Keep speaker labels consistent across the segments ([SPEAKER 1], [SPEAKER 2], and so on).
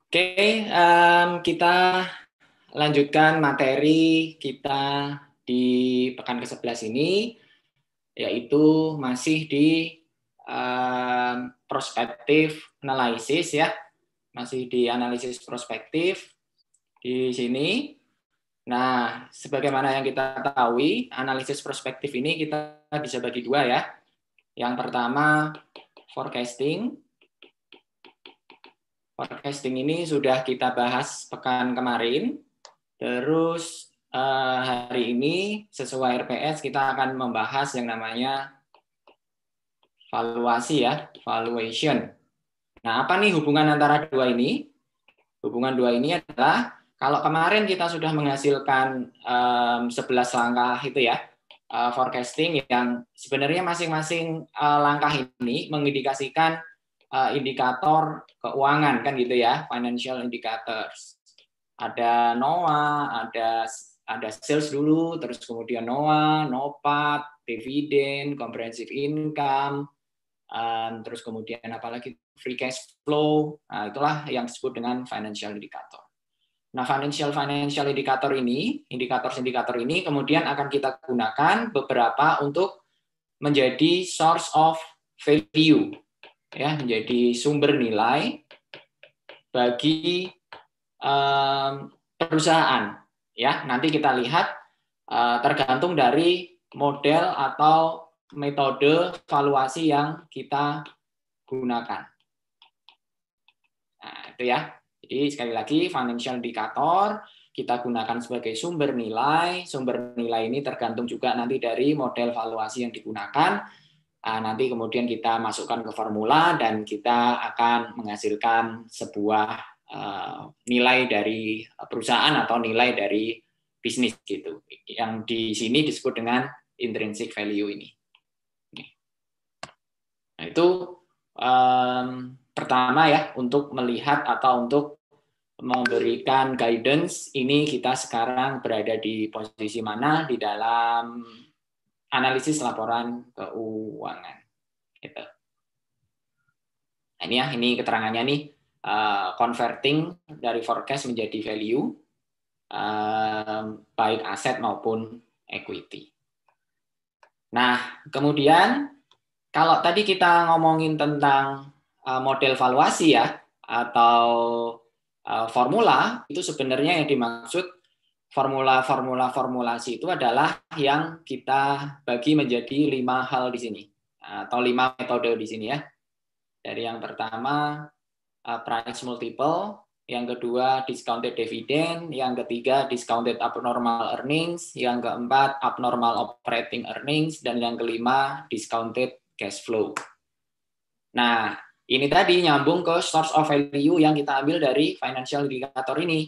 [SPEAKER 1] Oke, kita lanjutkan materi kita di pekan ke-11 ini, yaitu masih di prospektif analisis ya, masih di analisis prospektif di sini. Nah, sebagaimana yang kita ketahui, analisis prospektif ini kita bisa bagi dua ya. Yang pertama, forecasting. Forecasting ini sudah kita bahas pekan kemarin. Terus hari ini sesuai RPS kita akan membahas yang namanya valuasi ya, valuation. Nah, apa nih hubungan antara dua ini? Hubungan dua ini adalah kalau kemarin kita sudah menghasilkan 11 langkah itu ya, forecasting yang sebenarnya masing-masing langkah ini mengindikasikan indikator keuangan kan gitu ya, financial indicators. Ada NOA, ada sales dulu, terus kemudian NOA, NOPAT, dividen, comprehensive income, terus kemudian apalagi free cash flow. Nah, itulah yang disebut dengan financial indicator. Nah, financial indicator ini, indikator ini kemudian akan kita gunakan beberapa untuk menjadi source of value, ya, menjadi sumber nilai bagi perusahaan. Ya, nanti kita lihat tergantung dari model atau metode valuasi yang kita gunakan. Nah, itu ya. Jadi sekali lagi financial indicator kita gunakan sebagai sumber nilai. Sumber nilai ini tergantung juga nanti dari model valuasi yang digunakan. Nanti kemudian kita masukkan ke formula dan kita akan menghasilkan sebuah nilai dari perusahaan atau nilai dari bisnis gitu. Yang di sini disebut dengan intrinsic value ini. Nah, itu pertama ya, untuk melihat atau untuk memberikan guidance ini kita sekarang berada di posisi mana di dalam analisis laporan keuangan. Gitu. Nah, ini ya, ini keterangannya nih, converting dari forecast menjadi value, baik aset maupun equity. Nah, kemudian kalau tadi kita ngomongin tentang model valuasi ya, atau formula, itu sebenarnya yang dimaksud formulasi itu adalah yang kita bagi menjadi 5 hal di sini, atau 5 metode di sini ya. Dari yang pertama price multiple, yang kedua discounted dividend, yang ketiga discounted abnormal earnings, yang keempat abnormal operating earnings, dan yang kelima discounted cash flow. Nah, ini tadi nyambung ke source of value yang kita ambil dari financial indicator ini.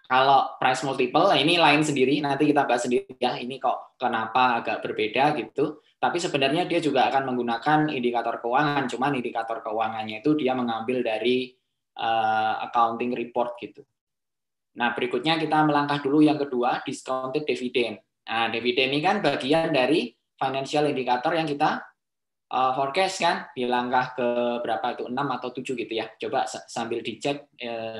[SPEAKER 1] Kalau price multiple, ini lain sendiri, nanti kita bahas sendiri ya, ini kok kenapa agak berbeda gitu. Tapi sebenarnya dia juga akan menggunakan indikator keuangan, cuman indikator keuangannya itu dia mengambil dari accounting report gitu. Nah, berikutnya kita melangkah dulu yang kedua, discounted dividend. Nah, dividen ini kan bagian dari financial indicator yang kita forecast kan, di langkah ke berapa itu, 6 atau 7 gitu ya. Coba sambil dicek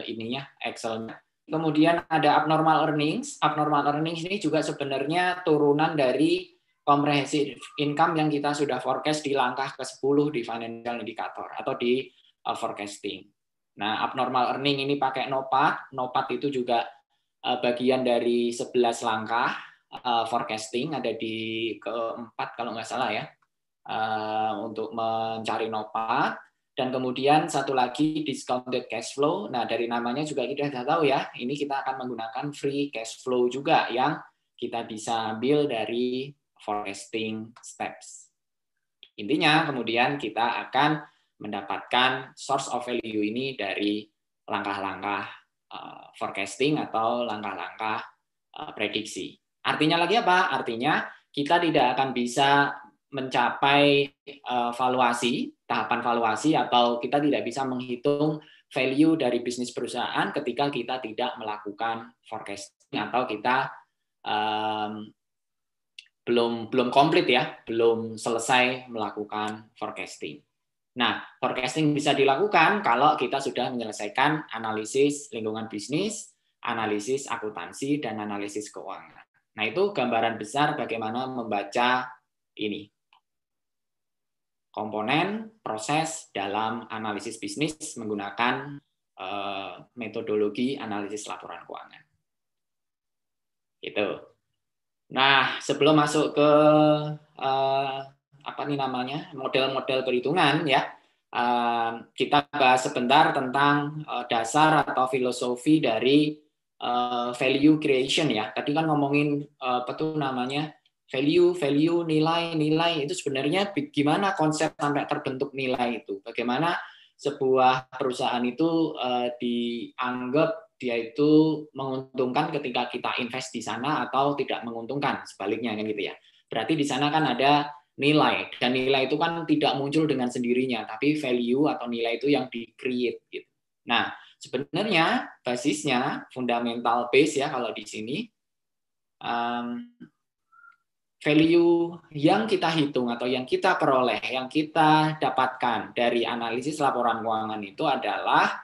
[SPEAKER 1] ininya, Excel-nya. Kemudian ada abnormal earnings. Abnormal earnings ini juga sebenarnya turunan dari comprehensive income yang kita sudah forecast di langkah ke-10 di financial indicator atau di forecasting. Nah, abnormal earning ini pakai NOPAT. NOPAT itu juga bagian dari 11 langkah forecasting, ada di keempat kalau nggak salah ya, untuk mencari NOPAT. Dan kemudian satu lagi discounted cash flow. Nah, dari namanya juga kita sudah tahu ya, ini kita akan menggunakan free cash flow juga yang kita bisa ambil dari forecasting steps. Intinya kemudian kita akan mendapatkan source of value ini dari langkah-langkah forecasting atau langkah-langkah prediksi. Artinya lagi apa? Artinya kita tidak akan bisa mencapai valuasi, tahapan valuasi, atau kita tidak bisa menghitung value dari bisnis perusahaan ketika kita tidak melakukan forecasting atau kita belum komplit ya, belum selesai melakukan forecasting. Nah, forecasting bisa dilakukan kalau kita sudah menyelesaikan analisis lingkungan bisnis, analisis akuntansi, dan analisis keuangan. Nah, itu gambaran besar bagaimana membaca ini. Komponen proses dalam analisis bisnis menggunakan metodologi analisis laporan keuangan. Gitu. Nah, sebelum masuk ke apa nih namanya model-model perhitungan ya, kita bahas sebentar tentang dasar atau filosofi dari value creation ya. Tadi kan ngomongin apa tuh namanya value, nilai itu sebenarnya gimana konsep sampai terbentuk nilai itu. Bagaimana sebuah perusahaan itu dianggap dia itu menguntungkan ketika kita invest di sana atau tidak menguntungkan, sebaliknya kan gitu ya. Berarti di sana kan ada nilai, dan nilai itu kan tidak muncul dengan sendirinya, tapi value atau nilai itu yang di-create gitu. Nah, sebenarnya basisnya fundamental base ya kalau di sini value yang kita hitung atau yang kita peroleh, yang kita dapatkan dari analisis laporan keuangan itu adalah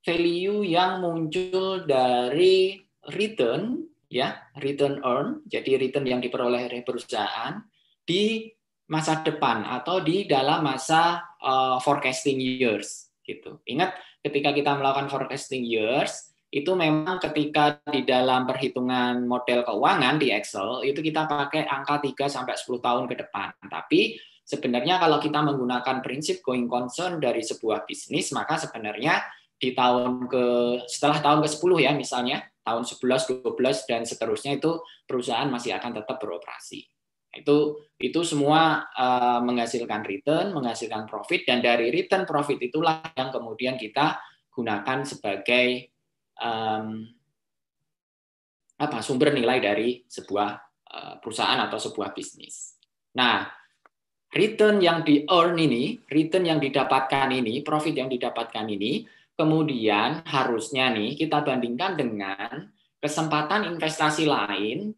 [SPEAKER 1] value yang muncul dari return ya, return earn, jadi return yang diperoleh oleh perusahaan di masa depan atau di dalam masa forecasting years gitu. Ingat ketika kita melakukan forecasting years itu memang ketika di dalam perhitungan model keuangan di Excel itu kita pakai angka 3 sampai 10 tahun ke depan. Tapi sebenarnya kalau kita menggunakan prinsip going concern dari sebuah bisnis, maka sebenarnya di setelah tahun ke-10 ya misalnya, tahun 11, 12 dan seterusnya itu perusahaan masih akan tetap beroperasi. Itu semua menghasilkan return, menghasilkan profit, dan dari return profit itulah yang kemudian kita gunakan sebagai sumber nilai dari sebuah perusahaan atau sebuah bisnis. Nah, return yang di-earn ini, return yang didapatkan ini, profit yang didapatkan ini, kemudian harusnya nih kita bandingkan dengan kesempatan investasi lain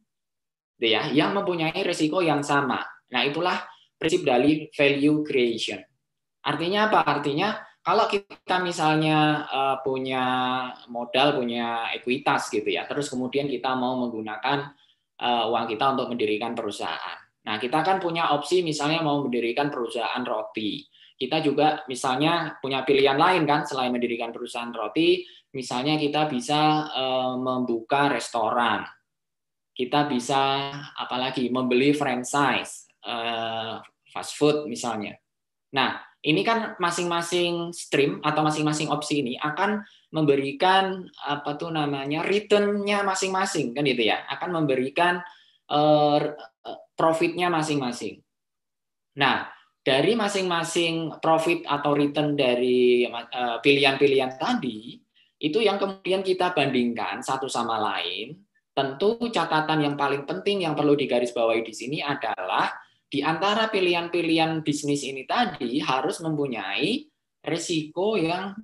[SPEAKER 1] ya, yang mempunyai risiko yang sama. Nah, itulah prinsip dari value creation. Artinya apa? Artinya kalau kita misalnya punya modal, punya ekuitas gitu ya, terus kemudian kita mau menggunakan uang kita untuk mendirikan perusahaan. Nah, kita kan punya opsi misalnya mau mendirikan perusahaan roti. Kita juga misalnya punya pilihan lain kan selain mendirikan perusahaan roti, misalnya kita bisa membuka restoran. Kita bisa apalagi membeli franchise fast food misalnya. Nah, ini kan masing-masing stream atau masing-masing opsi ini akan memberikan apa tuh namanya return-nya masing-masing kan gitu ya, akan memberikan profit-nya masing-masing. Nah, dari masing-masing profit atau return dari pilihan-pilihan tadi itu yang kemudian kita bandingkan satu sama lain. Tentu catatan yang paling penting yang perlu digarisbawahi di sini adalah di antara pilihan-pilihan bisnis ini tadi harus mempunyai risiko yang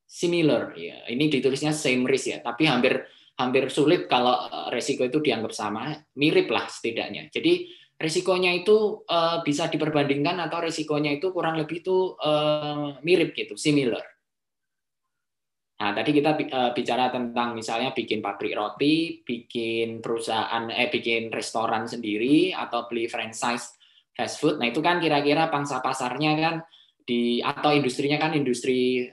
[SPEAKER 1] similar ya. Ini ditulisnya same risk ya, tapi hampir sulit kalau risiko itu dianggap sama, mirip lah setidaknya. Jadi risikonya itu bisa diperbandingkan atau risikonya itu kurang lebih itu mirip gitu, similar. Nah, tadi kita bicara tentang misalnya bikin pabrik roti, bikin perusahaan, bikin restoran sendiri, atau beli franchise fast food. Nah, itu kan kira-kira pangsa pasarnya kan atau industrinya kan industri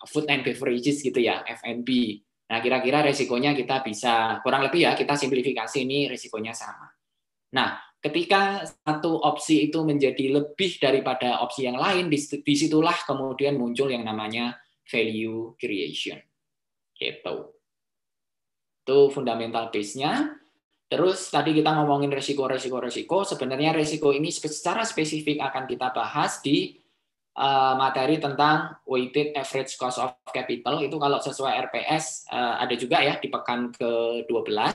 [SPEAKER 1] food and beverages gitu ya, F&B. Nah, kira-kira resikonya kita bisa, kurang lebih ya, kita simplifikasi ini resikonya sama. Nah, ketika satu opsi itu menjadi lebih daripada opsi yang lain, disitulah kemudian muncul yang namanya value creation. Gitu. Itu fundamental base-nya. Terus tadi kita ngomongin resiko, sebenarnya resiko ini secara spesifik akan kita bahas di materi tentang weighted average cost of capital. Itu kalau sesuai RPS ada juga ya di pekan ke-12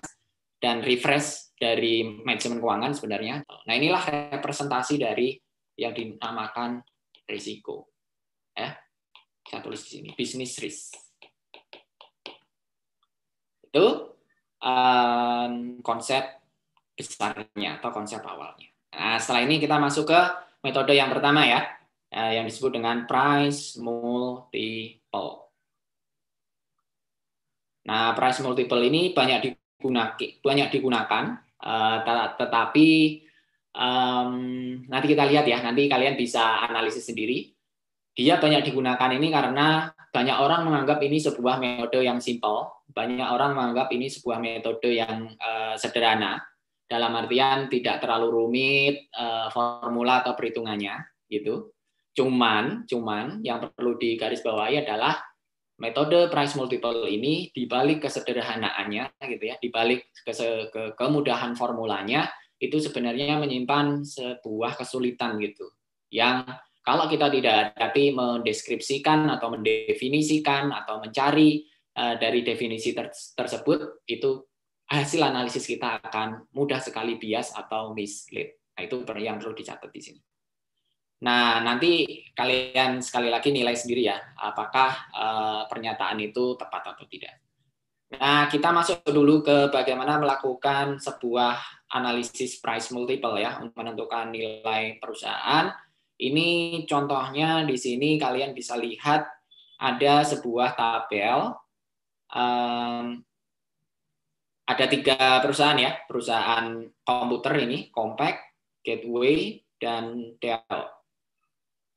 [SPEAKER 1] dan refresh dari manajemen keuangan sebenarnya. Nah, inilah representasi dari yang dinamakan risiko. Ya. Saya tulis di sini, business risk. Itu konsep besarnya atau konsep awalnya. Nah, setelah ini kita masuk ke metode yang pertama ya. yang disebut dengan price multiple. Nah, price multiple ini banyak digunakan, tetapi nanti kita lihat ya, nanti kalian bisa analisis sendiri. Dia banyak digunakan ini karena banyak orang menganggap ini sebuah metode yang simple, banyak orang menganggap ini sebuah metode yang sederhana, dalam artian tidak terlalu rumit formula atau perhitungannya, gitu. Cuman yang perlu digarisbawahi adalah metode price multiple ini dibalik kesederhanaannya, gitu ya, dibalik kemudahan formulanya, itu sebenarnya menyimpan sebuah kesulitan gitu, yang kalau kita tidak hati-hati mendeskripsikan atau mendefinisikan atau mencari dari definisi tersebut, itu hasil analisis kita akan mudah sekali bias atau mislead. Nah, itu yang perlu dicatat di sini. Nah, nanti kalian sekali lagi nilai sendiri ya, apakah pernyataan itu tepat atau tidak. Nah, kita masuk dulu ke bagaimana melakukan sebuah analisis price multiple ya, untuk menentukan nilai perusahaan. Ini contohnya di sini kalian bisa lihat ada sebuah tabel, ada 3 perusahaan ya, perusahaan komputer ini, Compaq, Gateway, dan Dell.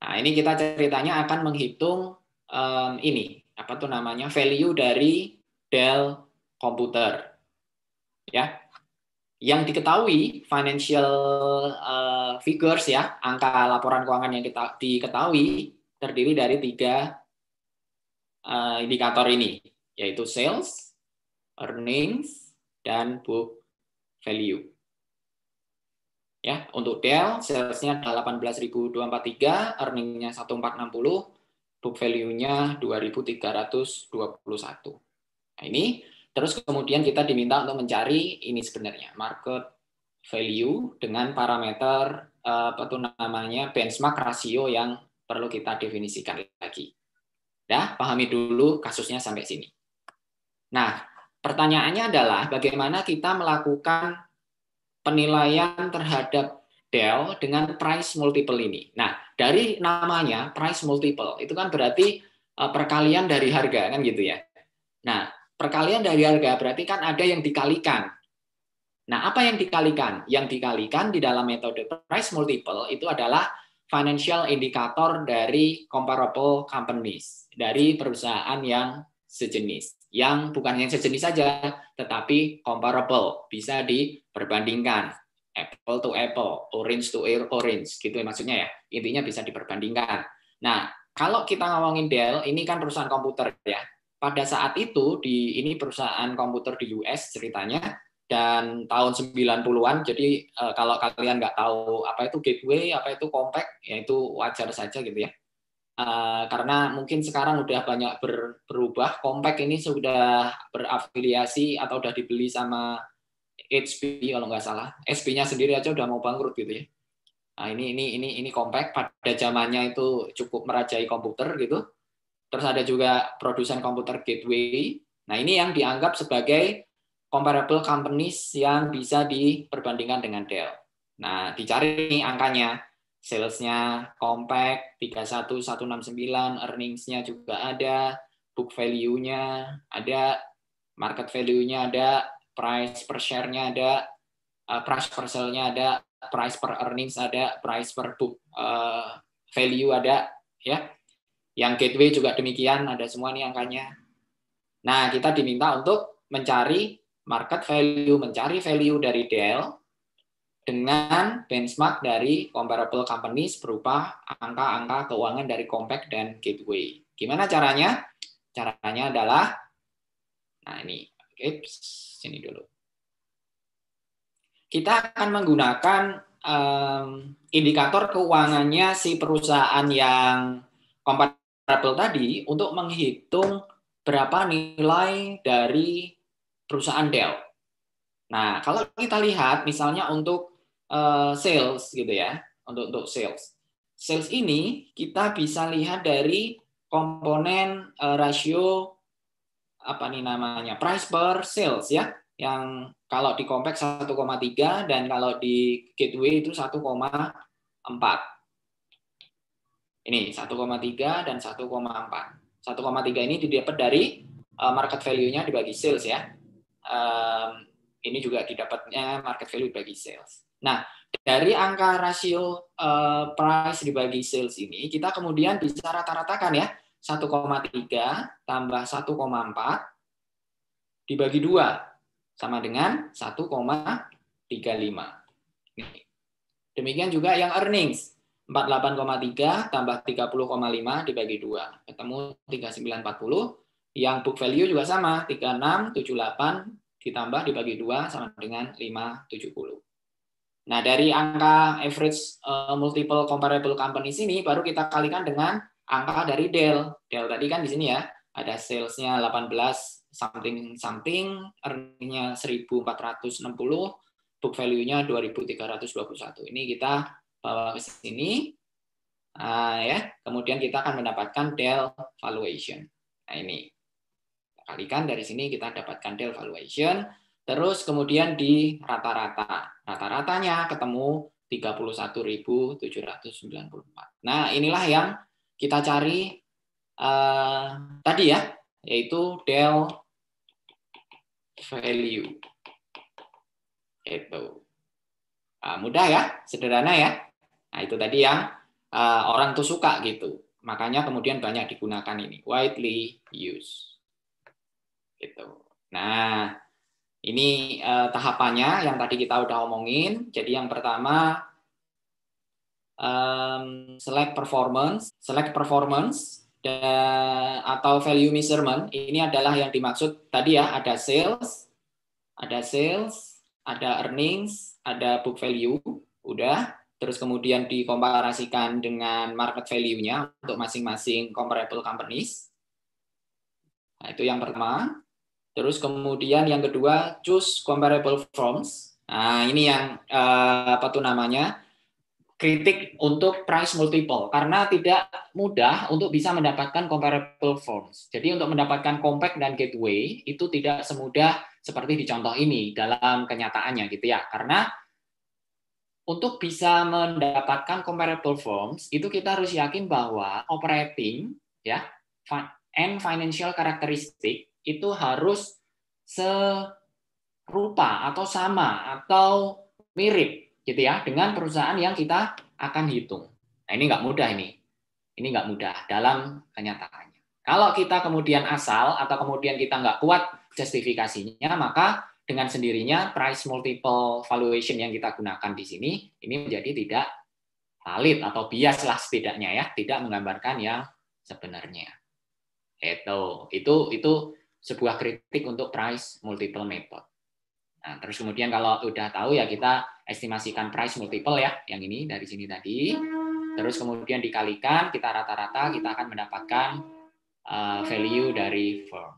[SPEAKER 1] Nah, ini kita ceritanya akan menghitung ini apa tuh namanya value dari Dell komputer, ya. Yang diketahui financial figures ya, angka laporan keuangan yang diketahui terdiri dari 3 indikator ini, yaitu sales, earnings, dan book value. Ya, untuk Dell salesnya 18.243, earningnya 1.460, book value-nya 2.321. Nah, ini terus kemudian kita diminta untuk mencari ini sebenarnya market value dengan parameter apa tuh namanya benchmark rasio yang perlu kita definisikan lagi. Ya, pahami dulu kasusnya sampai sini. Nah, pertanyaannya adalah bagaimana kita melakukan penilaian terhadap Dell dengan price multiple ini. Nah, dari namanya price multiple itu kan berarti perkalian dari harga kan gitu ya. Nah, perkalian dari harga berarti kan ada yang dikalikan. Nah, apa yang dikalikan? Yang dikalikan di dalam metode price multiple itu adalah financial indicator dari comparable companies, dari perusahaan yang sejenis. Yang bukan yang sejenis saja, tetapi comparable, bisa diperbandingkan. Apple to apple, orange to orange, gitu ya maksudnya ya. Intinya bisa diperbandingkan. Nah, kalau kita ngomongin Dell, ini kan perusahaan komputer ya. Pada saat itu ini perusahaan komputer di US ceritanya, dan tahun 90-an, jadi kalau kalian nggak tahu apa itu Gateway, apa itu Compaq, ya itu wajar saja gitu ya. Karena mungkin sekarang udah banyak berubah. Compaq ini sudah berafiliasi atau udah dibeli sama HP kalau nggak salah. HP-nya sendiri aja udah mau bangkrut gitu ya. Nah, ini Compaq pada zamannya itu cukup merajai komputer gitu. Terus ada juga produsen komputer Gateway. Nah, ini yang dianggap sebagai comparable companies yang bisa diperbandingkan dengan Dell. Nah, dicari nih angkanya. Sales-nya Compaq 31.169, earnings-nya juga ada, book value-nya ada, market value-nya ada, price per share-nya ada, price per sale-nya ada, price per earnings ada, price per book value ada, ya. Yang Gateway juga demikian, ada semua nih angkanya. Nah, kita diminta untuk mencari market value, mencari value dari Dell dengan benchmark dari comparable companies berupa angka-angka keuangan dari Compaq dan Gateway. Gimana caranya? Caranya adalah, nah ini, sini dulu. Kita akan menggunakan indikator keuangannya si perusahaan yang comparable tadi untuk menghitung berapa nilai dari perusahaan Dell. Nah, kalau kita lihat misalnya untuk sales gitu ya, untuk sales. Sales ini kita bisa lihat dari komponen rasio apa nih namanya? Price per sales ya, yang kalau di Compaq 1,3 dan kalau di Gateway itu 1,4. Ini 1,3 dan 1,4. 1,3 ini didapat dari market value-nya dibagi sales ya. Ini juga didapatnya market value dibagi sales. Nah, dari angka rasio price dibagi sales ini, kita kemudian bisa rata-ratakan ya. 1,3 tambah 1,4 dibagi 2 sama dengan 1,35. Demikian juga yang earnings. 48,3 tambah 30,5 dibagi 2. Ketemu 3940. Yang book value juga sama. 3678 ditambah dibagi 2 sama dengan 570. Nah, dari angka average multiple comparable companies ini baru kita kalikan dengan angka dari Dell. Dell tadi kan di sini ya, ada sales-nya 18 something, earning-nya 1460, book value-nya 2321. Ini kita bawa ke sini. Ya, kemudian kita akan mendapatkan Dell valuation. Nah, ini. Kalikan dari sini kita dapatkan Dell valuation. Terus kemudian di rata-rata. Rata-ratanya ketemu 31.794. Nah, inilah yang kita cari tadi ya, yaitu Dell value. Itu. Mudah ya, sederhana ya. Nah, itu tadi yang orang tuh suka gitu. Makanya kemudian banyak digunakan ini, widely used. Gitu. Nah, ini tahapannya yang tadi kita udah omongin. Jadi yang pertama select performance atau value measurement. Ini adalah yang dimaksud tadi ya, ada sales, ada earnings, ada book value, udah. Terus kemudian dikomparasikan dengan market value-nya untuk masing-masing comparable companies. Nah, itu yang pertama. Terus kemudian yang kedua, choose comparable firms. Nah, ini yang kritik untuk price multiple, karena tidak mudah untuk bisa mendapatkan comparable firms. Jadi untuk mendapatkan compact dan gateway itu tidak semudah seperti di contoh ini dalam kenyataannya gitu ya. Karena untuk bisa mendapatkan comparable firms itu kita harus yakin bahwa operating ya and financial characteristic itu harus serupa atau sama atau mirip gitu ya dengan perusahaan yang kita akan hitung. Nah, ini nggak mudah ini. Ini nggak mudah dalam kenyataannya. Kalau kita kemudian asal atau kemudian kita nggak kuat justifikasinya, maka dengan sendirinya price multiple valuation yang kita gunakan di sini ini menjadi tidak valid atau bias lah setidaknya ya, tidak menggambarkan yang sebenarnya. Itu sebuah kritik untuk price multiple method. Nah, terus kemudian kalau udah tahu ya kita estimasikan price multiple ya, yang ini dari sini tadi. Terus kemudian dikalikan, kita rata-rata, kita akan mendapatkan value dari firm.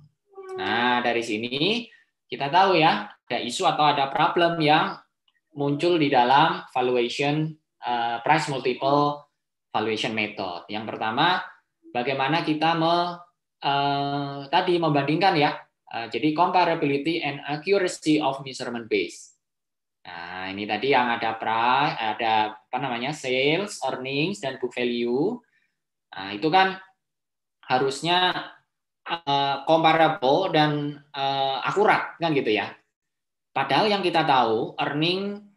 [SPEAKER 1] Nah, dari sini kita tahu ya, ada isu atau ada problem yang muncul di dalam valuation price multiple valuation method. Yang pertama, bagaimana kita tadi membandingkan ya, jadi comparability and accuracy of measurement base. Nah, ini tadi yang ada price, ada sales, earnings dan book value. Nah, itu kan harusnya comparable dan akurat kan gitu ya. Padahal yang kita tahu earning,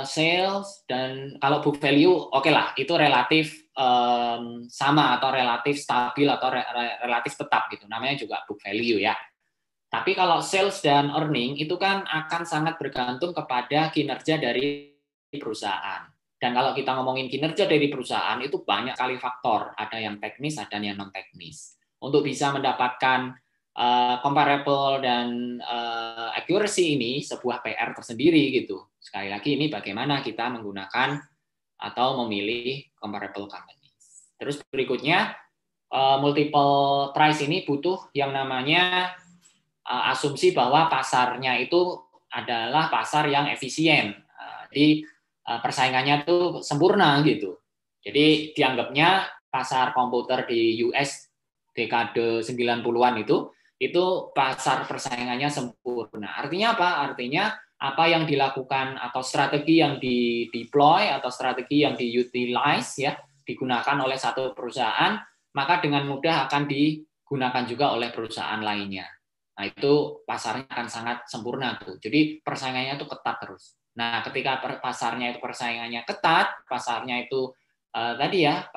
[SPEAKER 1] sales dan kalau book value oke lah, itu relatif sama atau relatif stabil atau relatif tetap gitu. Namanya juga book value ya. Tapi kalau sales dan earning itu kan akan sangat bergantung kepada kinerja dari perusahaan. Dan kalau kita ngomongin kinerja dari perusahaan itu banyak kali faktor, ada yang teknis, ada yang non teknis. Untuk bisa mendapatkan comparable dan accuracy ini sebuah PR tersendiri gitu. Sekali lagi ini bagaimana kita menggunakan atau memilih comparable companies. Terus berikutnya multiple price ini butuh yang namanya asumsi bahwa pasarnya itu adalah pasar yang efisien. Jadi persaingannya itu sempurna gitu. Jadi dianggapnya pasar komputer di US dekade 90-an itu pasar persaingannya sempurna. Artinya apa? Artinya apa yang dilakukan atau strategi yang di-deploy atau strategi yang di-utilize ya digunakan oleh satu perusahaan, maka dengan mudah akan digunakan juga oleh perusahaan lainnya. Nah, itu pasarnya akan sangat sempurna tuh. Jadi persaingannya itu ketat terus. Nah, ketika pasarnya itu persaingannya ketat, pasarnya itu tadi ya,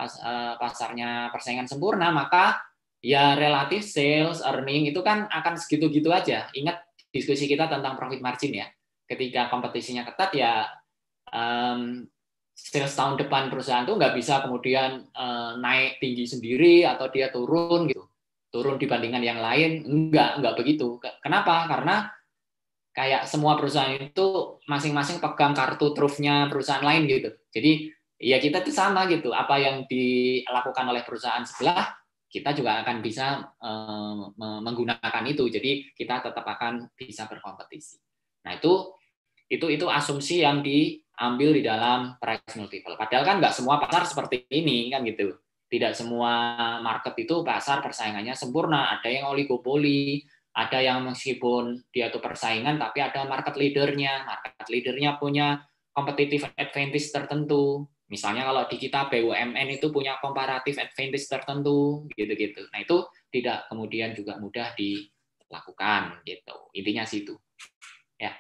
[SPEAKER 1] pasarnya persaingan sempurna, maka ya relatif sales, earning itu kan akan segitu-gitu aja. Ingat diskusi kita tentang profit margin ya. Ketika kompetisinya ketat ya sales tahun depan perusahaan tuh nggak bisa kemudian naik tinggi sendiri atau dia turun gitu, turun dibandingkan yang lain, nggak begitu. Kenapa? Karena kayak semua perusahaan itu masing-masing pegang kartu trufnya perusahaan lain gitu. Jadi ya kita tuh sama gitu, apa yang dilakukan oleh perusahaan sebelah kita juga akan bisa menggunakan itu. Jadi kita tetap akan bisa berkompetisi. Nah itu asumsi yang diambil di dalam price multiple. Padahal kan nggak semua pasar seperti ini kan gitu. Tidak semua market itu pasar persaingannya sempurna. Ada yang oligopoli, ada yang meskipun dia itu persaingan tapi ada market leader-nya. Market leader-nya punya competitive advantage tertentu. Misalnya kalau di kita BUMN itu punya comparative advantage tertentu gitu-gitu. Nah, itu tidak kemudian juga mudah dilakukan gitu. Intinya situ. Ya.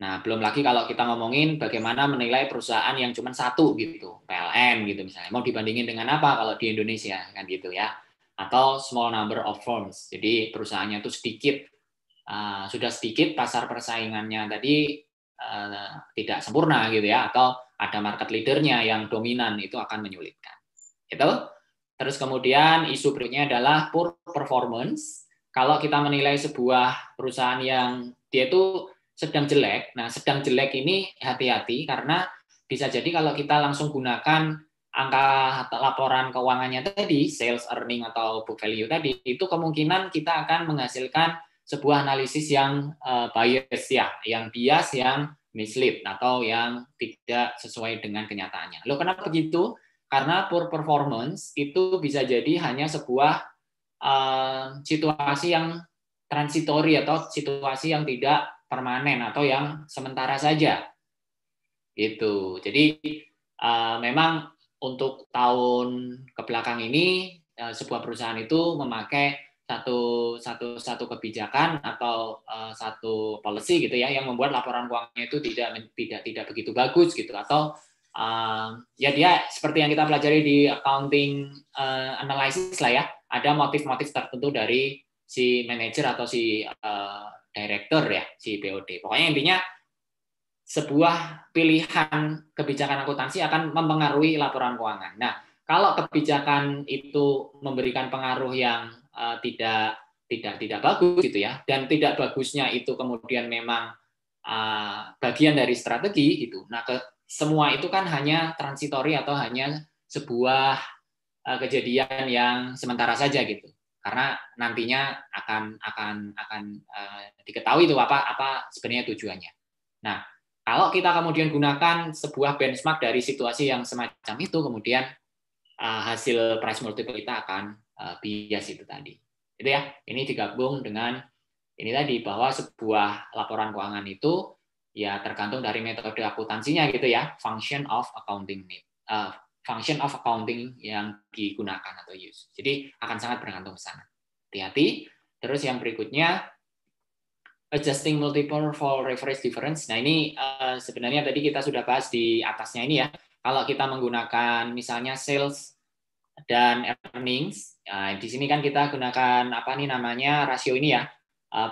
[SPEAKER 1] Nah, belum lagi kalau kita ngomongin bagaimana menilai perusahaan yang cuma satu gitu, PLN gitu misalnya. Mau dibandingin dengan apa kalau di Indonesia kan gitu ya. Atau small number of firms. Jadi perusahaannya itu sedikit, sudah sedikit pasar persaingannya tadi tidak sempurna gitu ya. Atau ada market leader-nya yang dominan, itu akan menyulitkan. Gitu. Terus kemudian isu berikutnya adalah poor performance. Kalau kita menilai sebuah perusahaan yang dia itu sedang jelek. Nah, sedang jelek ini hati-hati karena bisa jadi kalau kita langsung gunakan angka laporan keuangannya tadi, sales, earning, atau book value tadi, itu kemungkinan kita akan menghasilkan sebuah analisis yang bias ya, yang bias, yang mislead, atau yang tidak sesuai dengan kenyataannya. Loh, kenapa begitu? Karena poor performance itu bisa jadi hanya sebuah situasi yang transitori atau situasi yang tidak permanen atau yang sementara saja. Gitu. Jadi memang untuk tahun kebelakang ini sebuah perusahaan itu memakai satu kebijakan atau satu policy gitu ya yang membuat laporan keuangannya itu tidak begitu bagus gitu, atau ya dia seperti yang kita pelajari di accounting analysis lah ya, ada motif-motif tertentu dari si manajer atau si director ya, si BOD. Pokoknya intinya sebuah pilihan kebijakan akuntansi akan mempengaruhi laporan keuangan. Nah, kalau kebijakan itu memberikan pengaruh yang tidak bagus gitu ya, dan tidak bagusnya itu kemudian memang bagian dari strategi gitu. Nah, semua itu kan hanya transitori atau hanya sebuah kejadian yang sementara saja gitu. Karena nantinya akan diketahui itu apa sebenarnya tujuannya. Nah, kalau kita kemudian gunakan sebuah benchmark dari situasi yang semacam itu, kemudian hasil price multiple kita akan bias itu tadi. Itu ya, ini digabung dengan ini tadi bahwa sebuah laporan keuangan itu ya tergantung dari metode akuntansinya gitu ya, function of accounting yang digunakan atau use. Jadi akan sangat bergantung ke sana. Hati-hati. Terus yang berikutnya adjusting multiple for reference difference. Nah, ini sebenarnya tadi kita sudah bahas di atasnya ini ya. Kalau kita menggunakan misalnya sales dan earnings, di sini kan kita gunakan apa nih namanya rasio ini ya,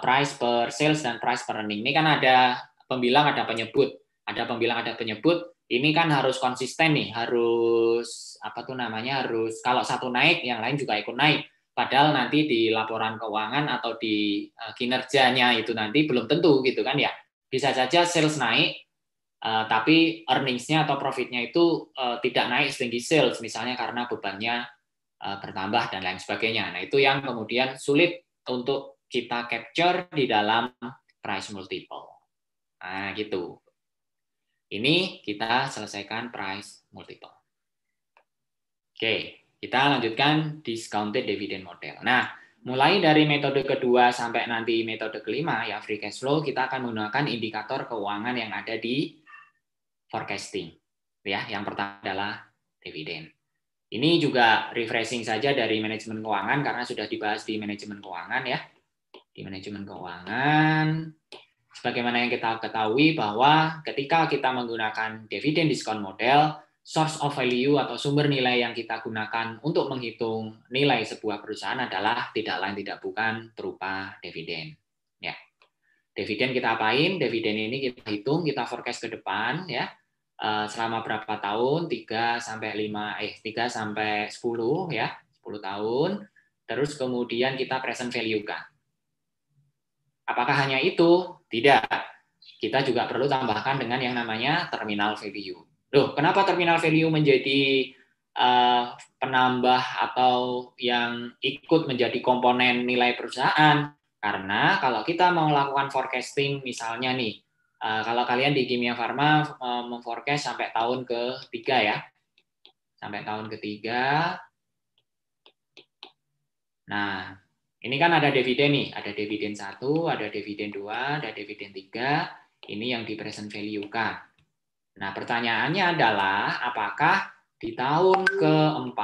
[SPEAKER 1] price per sales dan price per earning. Ini kan ada pembilang, ada penyebut, ada pembilang, ada penyebut. Ini kan harus konsisten nih, harus apa tuh namanya, harus kalau satu naik, yang lain juga ikut naik. Padahal nanti di laporan keuangan atau di kinerjanya itu nanti belum tentu gitu kan ya. Bisa saja sales naik, tapi earnings-nya atau profit-nya itu tidak naik setinggi sales, misalnya karena bebannya bertambah dan lain sebagainya. Nah, itu yang kemudian sulit untuk kita capture di dalam price multiple. Nah, gitu. Ini kita selesaikan price multiple. Oke, kita lanjutkan discounted dividend model. Nah, mulai dari metode kedua sampai nanti metode kelima, ya free cash flow, kita akan menggunakan indikator keuangan yang ada di forecasting. Ya, yang pertama adalah dividen. Ini juga refreshing saja dari manajemen keuangan karena sudah dibahas di manajemen keuangan ya. Di manajemen keuangan, sebagaimana yang kita ketahui bahwa ketika kita menggunakan dividen diskon model, source of value atau sumber nilai yang kita gunakan untuk menghitung nilai sebuah perusahaan adalah tidak lain tidak bukan berupa dividen. Ya. Dividen kita apain? Dividen ini kita hitung, kita forecast ke depan ya. Selama berapa tahun? 3 sampai 10 ya, 10 tahun. Terus kemudian kita present value kan. Apakah hanya itu? Tidak. Kita juga perlu tambahkan dengan yang namanya terminal value. Loh, kenapa terminal value menjadi penambah atau yang ikut menjadi komponen nilai perusahaan? Karena kalau kita mau melakukan forecasting misalnya nih, kalau kalian di Kimia Farma memforecast sampai tahun ke-3 ya. Sampai tahun ke-3. Nah, ini kan ada dividen nih, ada dividen 1, ada dividen 2, ada dividen 3. Ini yang di present value kan. Nah, pertanyaannya adalah apakah di tahun ke-4,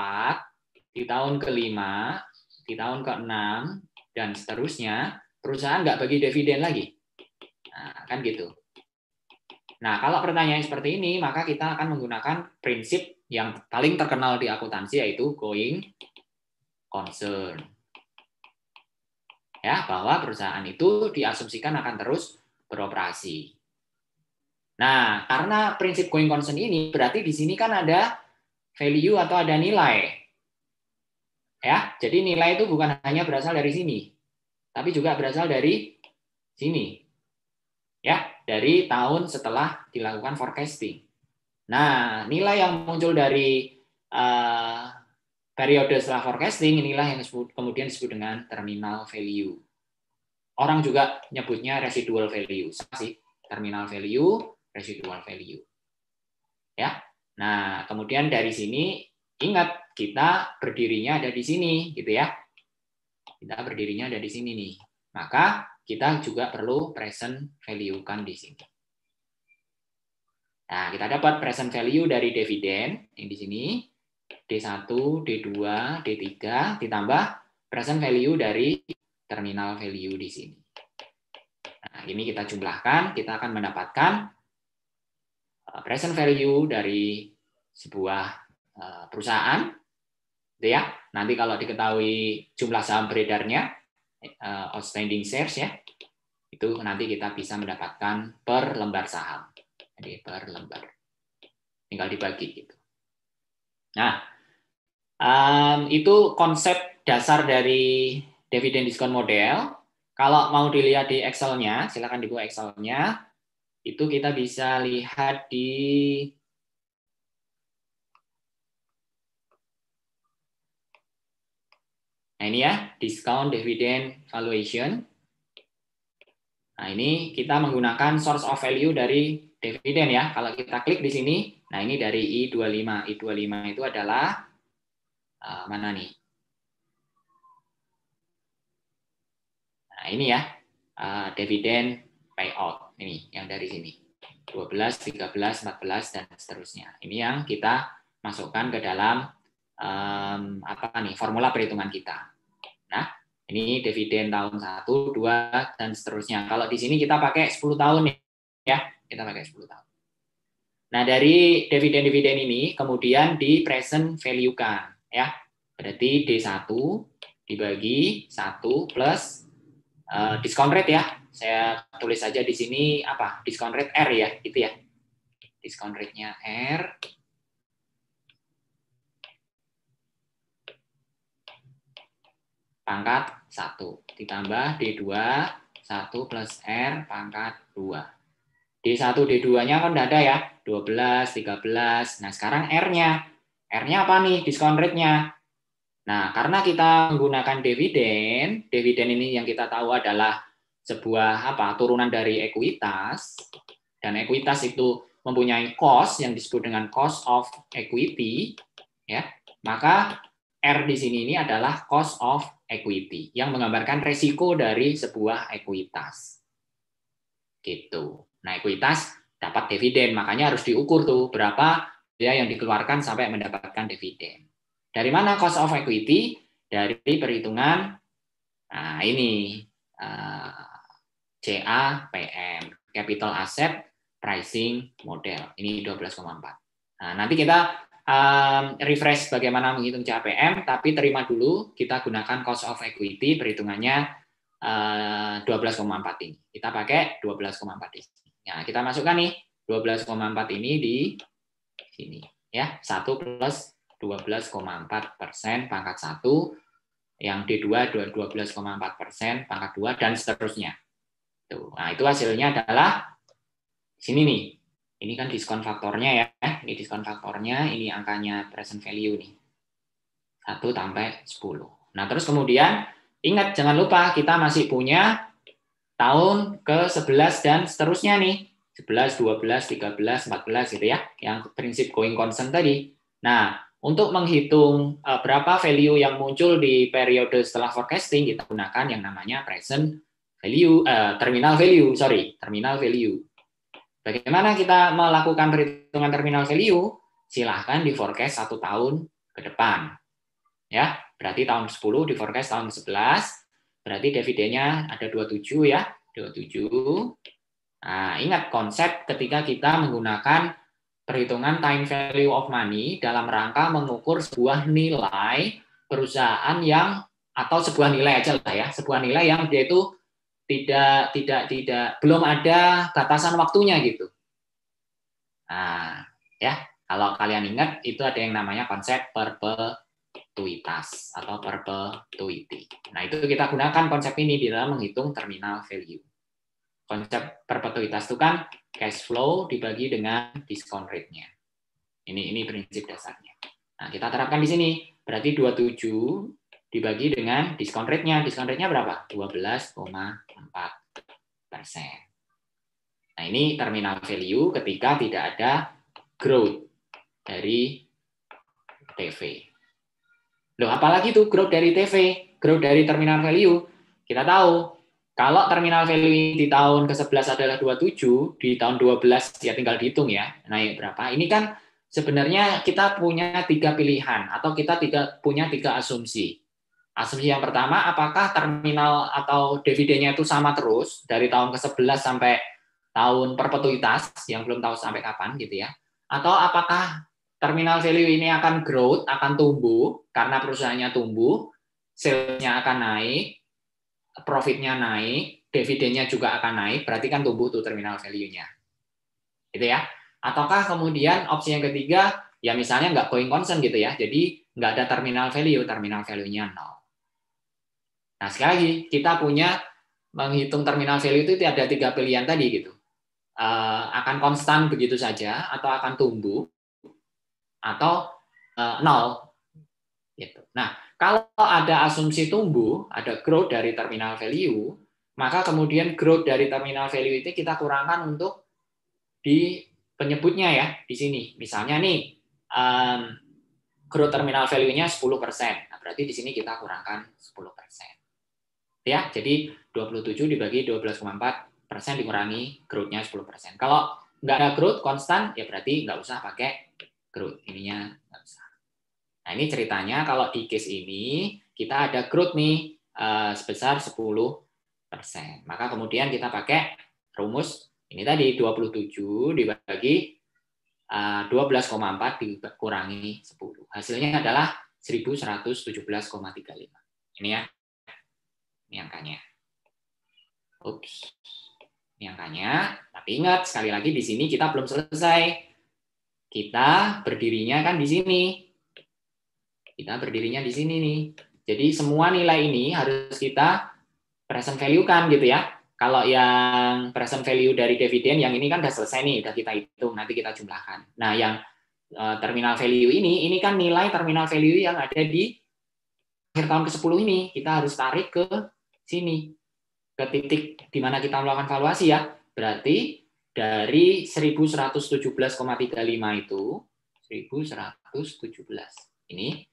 [SPEAKER 1] di tahun ke-5, di tahun ke-6, dan seterusnya, perusahaan nggak bagi dividen lagi? Nah, kan gitu. Nah, kalau pertanyaan seperti ini, maka kita akan menggunakan prinsip yang paling terkenal di akuntansi, yaitu going concern. Ya, bahwa perusahaan itu diasumsikan akan terus beroperasi. Nah, karena prinsip going concern ini, berarti di sini kan ada value atau ada nilai. Ya, jadi nilai itu bukan hanya berasal dari sini, tapi juga berasal dari sini. Ya, dari tahun setelah dilakukan forecasting. Nah, nilai yang muncul dari periode setelah forecasting inilah yang kemudian disebut dengan terminal value. Orang juga nyebutnya residual value. Sama sih, terminal value, residual value. Ya. Nah, kemudian dari sini ingat kita berdirinya ada di sini gitu ya. Kita berdirinya ada di sini nih. Maka kita juga perlu present value kan di sini. Nah, kita dapat present value dari dividen yang di sini D1, D2, D3 ditambah present value dari terminal value di sini. Nah, ini kita jumlahkan, kita akan mendapatkan present value dari sebuah perusahaan, gitu ya. Nanti kalau diketahui jumlah saham beredarnya, outstanding shares ya, itu nanti kita bisa mendapatkan per lembar saham. Jadi per lembar, tinggal dibagi gitu. Nah, itu konsep dasar dari dividen diskon model. Kalau mau dilihat di Excel-nya, silakan dibuka Excel-nya. Itu kita bisa lihat di nah ini ya, discount dividend valuation. Nah, ini kita menggunakan source of value dari dividen ya. Kalau kita klik di sini, nah ini dari I25. I25 itu adalah mana nih? Nah, ini ya, dividen payout. Ini yang dari sini. 12, 13, 14, dan seterusnya. Ini yang kita masukkan ke dalam formula perhitungan kita. Nah, ini dividen tahun 1, 2, dan seterusnya. Kalau di sini kita pakai 10 tahun ya, kita pakai 10 tahun. Nah, dari dividen-dividen ini kemudian di present value-kan ya. Berarti D1 dibagi 1 plus discount rate ya. Saya tulis saja di sini apa? Discount rate R ya, gitu ya. Discount rate-nya R. Pangkat 1 ditambah D2 1 plus R pangkat 2. D1 D2-nya kan udah ada ya, 12, 13. Nah, sekarang R-nya. R-nya apa nih? Discount rate-nya. Nah, karena kita menggunakan dividen, dividen ini yang kita tahu adalah sebuah turunan dari ekuitas, dan ekuitas itu mempunyai cost yang disebut dengan cost of equity, ya. Maka R di sini ini adalah cost of equity yang menggambarkan resiko dari sebuah ekuitas. Gitu. Nah, ekuitas dapat dividen. Makanya harus diukur tuh berapa biaya yang dikeluarkan sampai mendapatkan dividen. Dari mana cost of equity? Dari perhitungan, nah ini CAPM, Capital Asset Pricing Model. Ini 12,4. Nah, nanti kita refresh bagaimana menghitung CAPM, tapi terima dulu kita gunakan cost of equity, perhitungannya 12,4 ini. Kita pakai 12,4 di sini. Nah, kita masukkan nih 12,4 ini di sini. Ya, 1 plus 12,4% pangkat 1, yang D2 12,4% pangkat 2, dan seterusnya. Tuh. Nah, itu hasilnya adalah sini nih. Ini kan diskon faktornya ya. Ini diskon faktornya, ini angkanya present value nih. 1 sampai 10. Nah, terus kemudian ingat, jangan lupa kita masih punya tahun ke-11 dan seterusnya nih. 11, 12, 13, 14 gitu ya. Yang prinsip going concern tadi. Nah, untuk menghitung berapa value yang muncul di periode setelah forecasting, kita gunakan yang namanya present value, terminal value. Bagaimana kita melakukan perhitungan terminal value? Silahkan di forecast 1 tahun ke depan. Ya, berarti tahun 10 di forecast tahun 11, berarti dividennya ada 27 ya, 27. Nah, ingat konsep ketika kita menggunakan perhitungan time value of money dalam rangka mengukur sebuah nilai perusahaan yang, atau sebuah nilai aja lah ya, sebuah nilai yang dia itu belum ada batasan waktunya gitu. Nah, ya, kalau kalian ingat itu ada yang namanya konsep perpetuitas atau perpetuity. Nah, itu kita gunakan konsep ini di dalam menghitung terminal value. Konsep perpetuitas itu kan cash flow dibagi dengan discount rate-nya. Ini prinsip dasarnya. Nah, kita terapkan di sini. Berarti 27 dibagi dengan discount rate-nya. Discount rate-nya berapa? 12,4%. Nah, ini terminal value ketika tidak ada growth dari TV. Loh, apalagi tuh growth dari TV, growth dari terminal value. Kita tahu, kalau terminal value di tahun ke-11 adalah 27, di tahun 12 ya tinggal dihitung ya, naik berapa. Ini kan sebenarnya kita punya 3 pilihan, atau kita punya 3 asumsi. Asumsi yang pertama, apakah terminal atau dividennya itu sama terus dari tahun ke-11 sampai tahun perpetuitas, yang belum tahu sampai kapan gitu ya. Atau apakah terminal value ini akan growth, akan tumbuh, karena perusahaannya tumbuh, sales-nya akan naik, profit-nya naik, dividennya juga akan naik, berarti kan tumbuh tuh terminal value-nya. Gitu ya. Ataukah kemudian opsi yang ketiga, ya misalnya nggak going concern gitu ya, jadi nggak ada terminal value-nya 0. Nah, sekali lagi, kita punya menghitung terminal value itu ada 3 pilihan tadi gitu. Akan konstan begitu saja, atau akan tumbuh, atau 0. Gitu. Nah, kalau ada asumsi tumbuh, ada growth dari terminal value, maka kemudian growth dari terminal value itu kita kurangkan untuk di penyebutnya ya, di sini. Misalnya nih, growth terminal value-nya 10%. Nah, berarti di sini kita kurangkan 10%. Ya, jadi 27 dibagi 12,4% dikurangi growth-nya 10%. Kalau nggak ada growth konstan, ya berarti nggak usah pakai growth. Ininya nggak usah. Nah, ini ceritanya kalau di case ini kita ada growth nih sebesar 10%. Maka kemudian kita pakai rumus ini tadi 27 dibagi 12,4 dikurangi 10. Hasilnya adalah 1117,35. Ini ya. Ini angkanya. Ups. Ini angkanya. Tapi ingat, sekali lagi di sini kita belum selesai. Kita berdirinya kan di sini. Kita berdirinya di sini nih. Jadi semua nilai ini harus kita present value kan gitu ya. Kalau yang present value dari dividen, yang ini kan udah selesai nih, udah kita hitung, nanti kita jumlahkan. Nah, yang terminal value ini kan nilai terminal value yang ada di akhir tahun ke-10 ini. Kita harus tarik ke sini, ke titik di mana kita melakukan valuasi ya. Berarti dari 1117,35 itu 1117 ini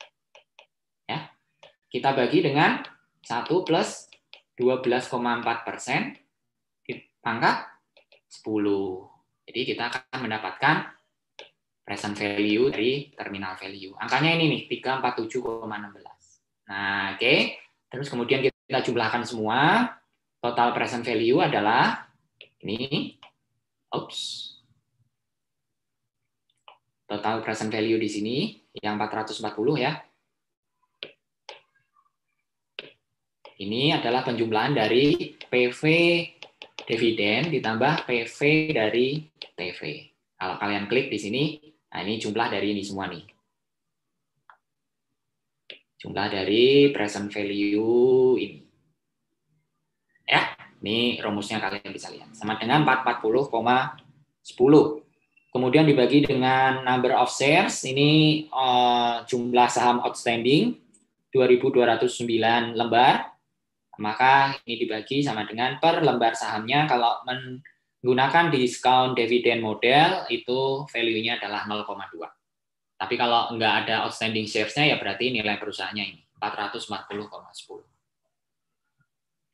[SPEAKER 1] ya, kita bagi dengan 1 plus 12,4% pangkat 10. Jadi kita akan mendapatkan present value dari terminal value. Angkanya ini nih, 347,16. Nah, oke. Terus kemudian kita jumlahkan semua. Total present value adalah ini. Total present value di sini yang 440 ya. Ini adalah penjumlahan dari PV dividen ditambah PV dari TV. Kalau kalian klik di sini, nah ini jumlah dari ini semua nih. Jumlah dari present value ini. Ya, ini rumusnya kalian bisa lihat. Sama dengan 440,10. Kemudian dibagi dengan number of shares, ini jumlah saham outstanding 2.209 lembar. Maka ini dibagi sama dengan per lembar sahamnya. Kalau menggunakan discount dividend model, itu value-nya adalah 0,2. Tapi kalau nggak ada outstanding shares-nya, ya berarti nilai perusahaannya ini 440,10.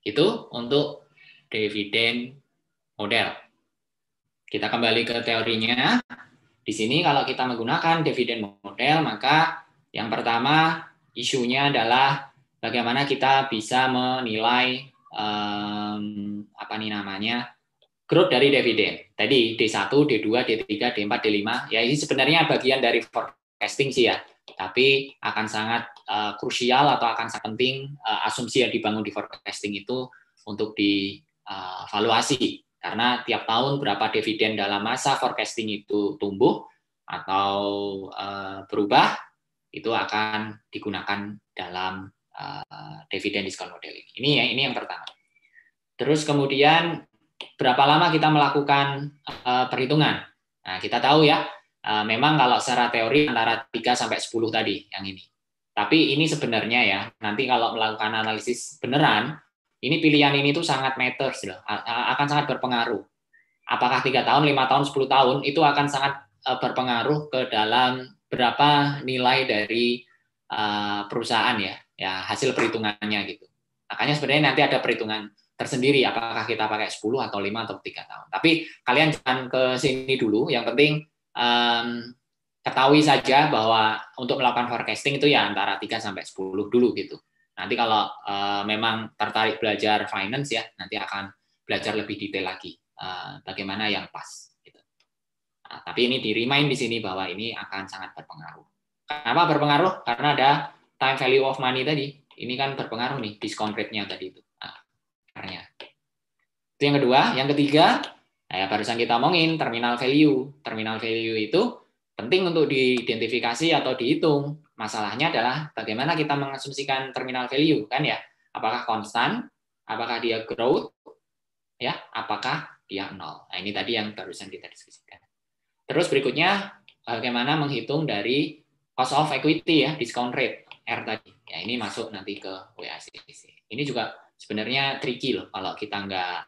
[SPEAKER 1] Itu untuk dividen model. Kita kembali ke teorinya. Di sini kalau kita menggunakan dividen model, maka yang pertama isunya adalah bagaimana kita bisa menilai growth dari dividen. Tadi D1, D2, D3, D4, D5. Ya ini sebenarnya bagian dari forecasting sih ya. Tapi akan sangat krusial atau akan sangat penting asumsi yang dibangun di forecasting itu untuk dievaluasi. Karena tiap tahun berapa dividen dalam masa forecasting itu tumbuh atau berubah, itu akan digunakan dalam dividen discount model ini. Ini yang pertama. Terus kemudian berapa lama kita melakukan perhitungan? Nah, kita tahu ya, memang kalau secara teori antara 3 sampai 10 tadi yang ini. Tapi ini sebenarnya ya, nanti kalau melakukan analisis beneran, ini pilihan ini tuh sangat matters loh, akan sangat berpengaruh. Apakah 3 tahun, 5 tahun, 10 tahun, itu akan sangat berpengaruh ke dalam berapa nilai dari perusahaan ya hasil perhitungannya gitu. Makanya sebenarnya nanti ada perhitungan tersendiri apakah kita pakai 10 atau 5 atau 3 tahun. Tapi kalian jangan ke sini dulu, yang penting ketahui saja bahwa untuk melakukan forecasting itu ya antara 3 sampai 10 dulu gitu. Nanti kalau memang tertarik belajar finance ya, nanti akan belajar lebih detail lagi bagaimana yang pas gitu. Nah, tapi ini di-remind di sini bahwa ini akan sangat berpengaruh. Kenapa berpengaruh? Karena ada time value of money tadi. Ini kan berpengaruh nih discount rate-nya tadi itu. Itu yang kedua. Yang ketiga, ya barusan kita omongin terminal value. Terminal value itu penting untuk diidentifikasi atau dihitung. Masalahnya adalah bagaimana kita mengasumsikan terminal value kan ya? Apakah konstan? Apakah dia growth? Ya, apakah dia nol? Nah, ini tadi yang barusan kita diskusikan. Terus berikutnya bagaimana menghitung dari cost of equity ya, discount rate R tadi. Ya, ini masuk nanti ke WACC. Ini juga sebenarnya tricky loh kalau kita nggak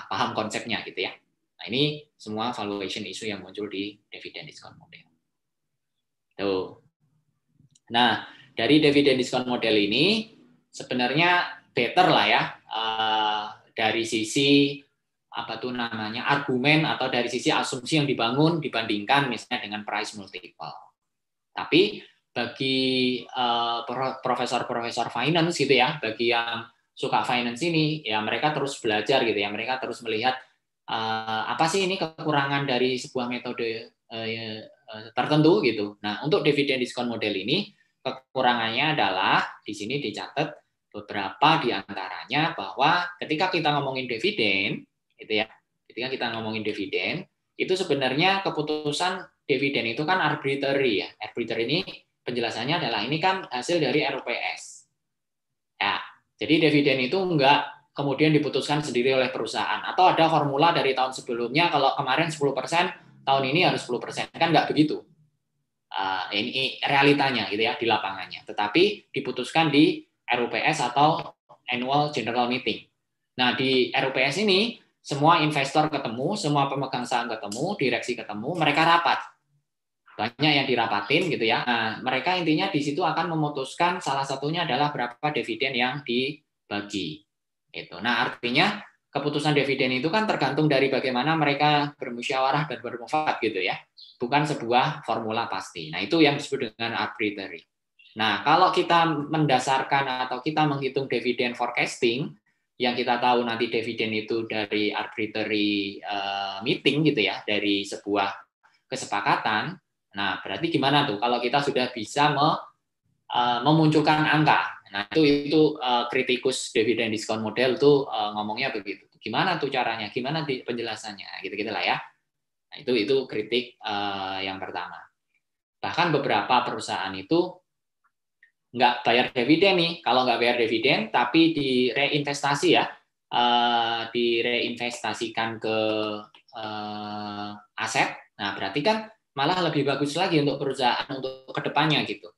[SPEAKER 1] paham konsepnya gitu ya. Nah, ini semua valuation issue yang muncul di dividend discount model. Tuh. Nah, dari dividend discount model ini sebenarnya better lah ya dari sisi argumen atau dari sisi asumsi yang dibangun dibandingkan misalnya dengan price multiple. Tapi bagi profesor-profesor finance gitu ya, bagi yang suka finance ini, ya mereka terus belajar gitu ya, mereka terus melihat apa sih ini kekurangan dari sebuah metode tertentu gitu. Nah, untuk dividend discount model ini kekurangannya adalah di sini dicatat beberapa di antaranya bahwa ketika kita ngomongin dividen, gitu ya, ketika kita ngomongin dividen, itu sebenarnya keputusan dividen itu kan arbitrary ya. Arbitrary ini penjelasannya adalah ini kan hasil dari RUPS. Ya, jadi dividen itu enggak kemudian diputuskan sendiri oleh perusahaan atau ada formula dari tahun sebelumnya kalau kemarin 10%, tahun ini harus 10%. Kan enggak begitu. Ini realitanya gitu ya di lapangannya. Tetapi diputuskan di RUPS atau Annual General Meeting. Nah, di RUPS ini semua investor ketemu, semua pemegang saham ketemu, direksi ketemu, mereka rapat. Banyak yang dirapatin gitu ya. Nah, mereka intinya di situ akan memutuskan salah satunya adalah berapa dividen yang dibagi. Itu. Nah, artinya keputusan dividen itu kan tergantung dari bagaimana mereka bermusyawarah dan bermufakat gitu ya. Bukan sebuah formula pasti. Nah, itu yang disebut dengan arbitrary. Nah, kalau kita mendasarkan atau kita menghitung dividen forecasting, yang kita tahu nanti dividen itu dari arbitrary meeting gitu ya, dari sebuah kesepakatan. Nah, berarti gimana tuh kalau kita sudah bisa memunculkan angka? Nah, itu kritikus dividen discount model tuh ngomongnya begitu. Gimana tuh caranya? Gimana penjelasannya? Gitu-gitu lah ya. Nah, itu kritik yang pertama. Bahkan beberapa perusahaan itu nggak bayar dividen nih. Kalau nggak bayar dividen, tapi direinvestasi ya, direinvestasikan ke aset. Nah, berarti kan malah lebih bagus lagi untuk perusahaan untuk kedepannya gitu.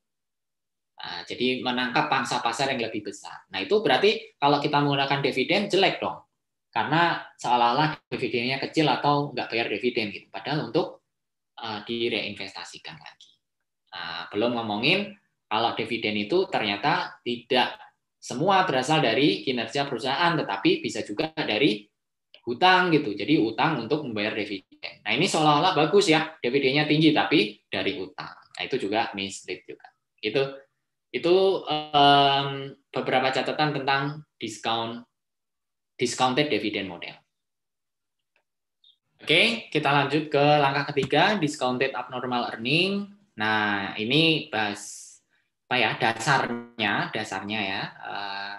[SPEAKER 1] Nah, jadi menangkap pangsa pasar yang lebih besar. Nah, itu berarti kalau kita menggunakan dividen jelek dong. Karena seolah-olah dividennya kecil atau nggak bayar dividen gitu. Padahal untuk direinvestasikan lagi. Nah, belum ngomongin kalau dividen itu ternyata tidak semua berasal dari kinerja perusahaan, tetapi bisa juga dari hutang gitu. Jadi hutang untuk membayar dividen. Nah, ini seolah-olah bagus ya, dividennya tinggi tapi dari hutang. Nah, itu juga mislead juga. Itu beberapa catatan tentang discounted dividend model. Oke, kita lanjut ke langkah ketiga, discounted abnormal earning. Nah, ini bahas apa ya, dasarnya ya.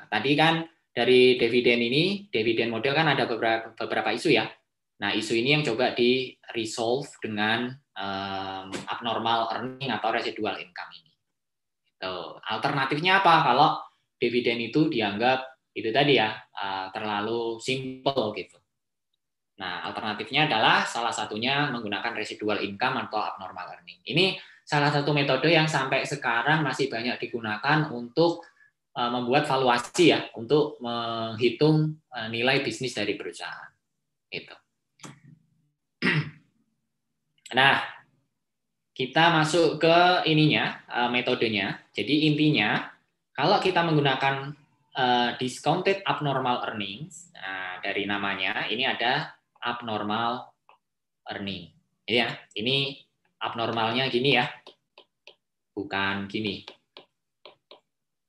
[SPEAKER 1] Tadi kan dari dividen model kan ada beberapa isu ya. Nah, isu ini yang coba di resolve dengan abnormal earning atau residual income ini. Alternatifnya apa kalau dividen itu dianggap itu tadi ya terlalu simple gitu. Nah, alternatifnya adalah salah satunya menggunakan residual income atau abnormal earning. Ini salah satu metode yang sampai sekarang masih banyak digunakan untuk membuat valuasi ya, untuk menghitung nilai bisnis dari perusahaan. Gitu. Nah, kita masuk ke ininya, metodenya. Jadi intinya, kalau kita menggunakan discounted abnormal earnings, nah, dari namanya ini ada abnormal earning. Ya, ini abnormalnya gini ya, bukan gini.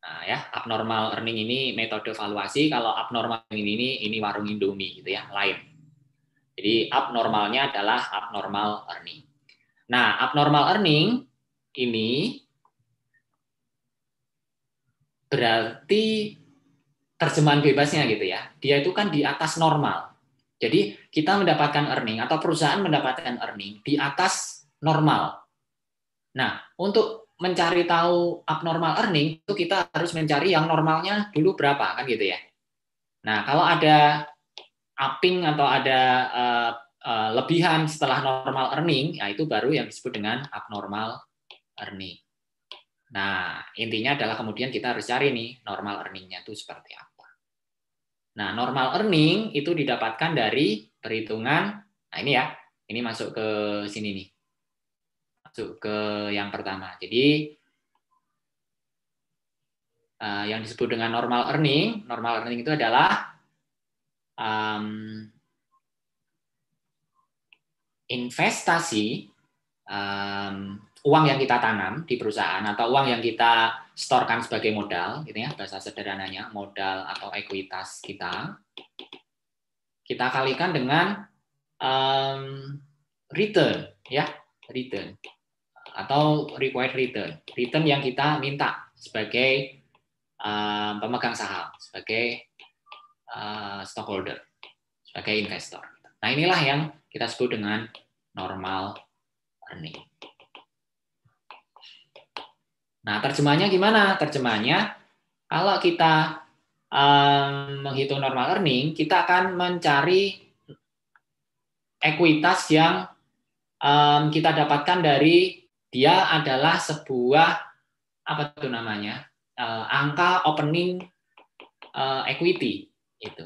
[SPEAKER 1] Nah, ya, abnormal earning ini metode valuasi. Kalau abnormal ini warung Indomie gitu ya, lain. Jadi abnormalnya adalah abnormal earning. Nah, abnormal earning ini berarti terjemahan bebasnya gitu ya. Dia itu kan di atas normal. Jadi kita mendapatkan earning atau perusahaan mendapatkan earning di atas normal. Nah, untuk mencari tahu abnormal earning itu kita harus mencari yang normalnya dulu berapa kan gitu ya. Nah, kalau ada upping atau ada lebihan setelah normal earning, ya itu baru yang disebut dengan abnormal earning. Nah, intinya adalah kemudian kita harus cari nih normal earning-nya itu seperti apa. Nah, normal earning itu didapatkan dari perhitungan, nah ini ya, ini masuk ke sini nih. Masuk ke yang pertama. Jadi, yang disebut dengan normal earning itu adalah investasi uang yang kita tanam di perusahaan atau uang yang kita setorkan sebagai modal, gitu ya, bahasa sederhananya modal atau ekuitas kita kalikan dengan return, ya, return atau required return yang kita minta sebagai pemegang saham, sebagai stockholder, sebagai investor. Nah, inilah yang kita sebut dengan normal earning. Nah, terjemahnya gimana? Terjemahnya, kalau kita menghitung normal earning, kita akan mencari ekuitas yang kita dapatkan dari dia adalah sebuah apa itu namanya angka opening equity itu.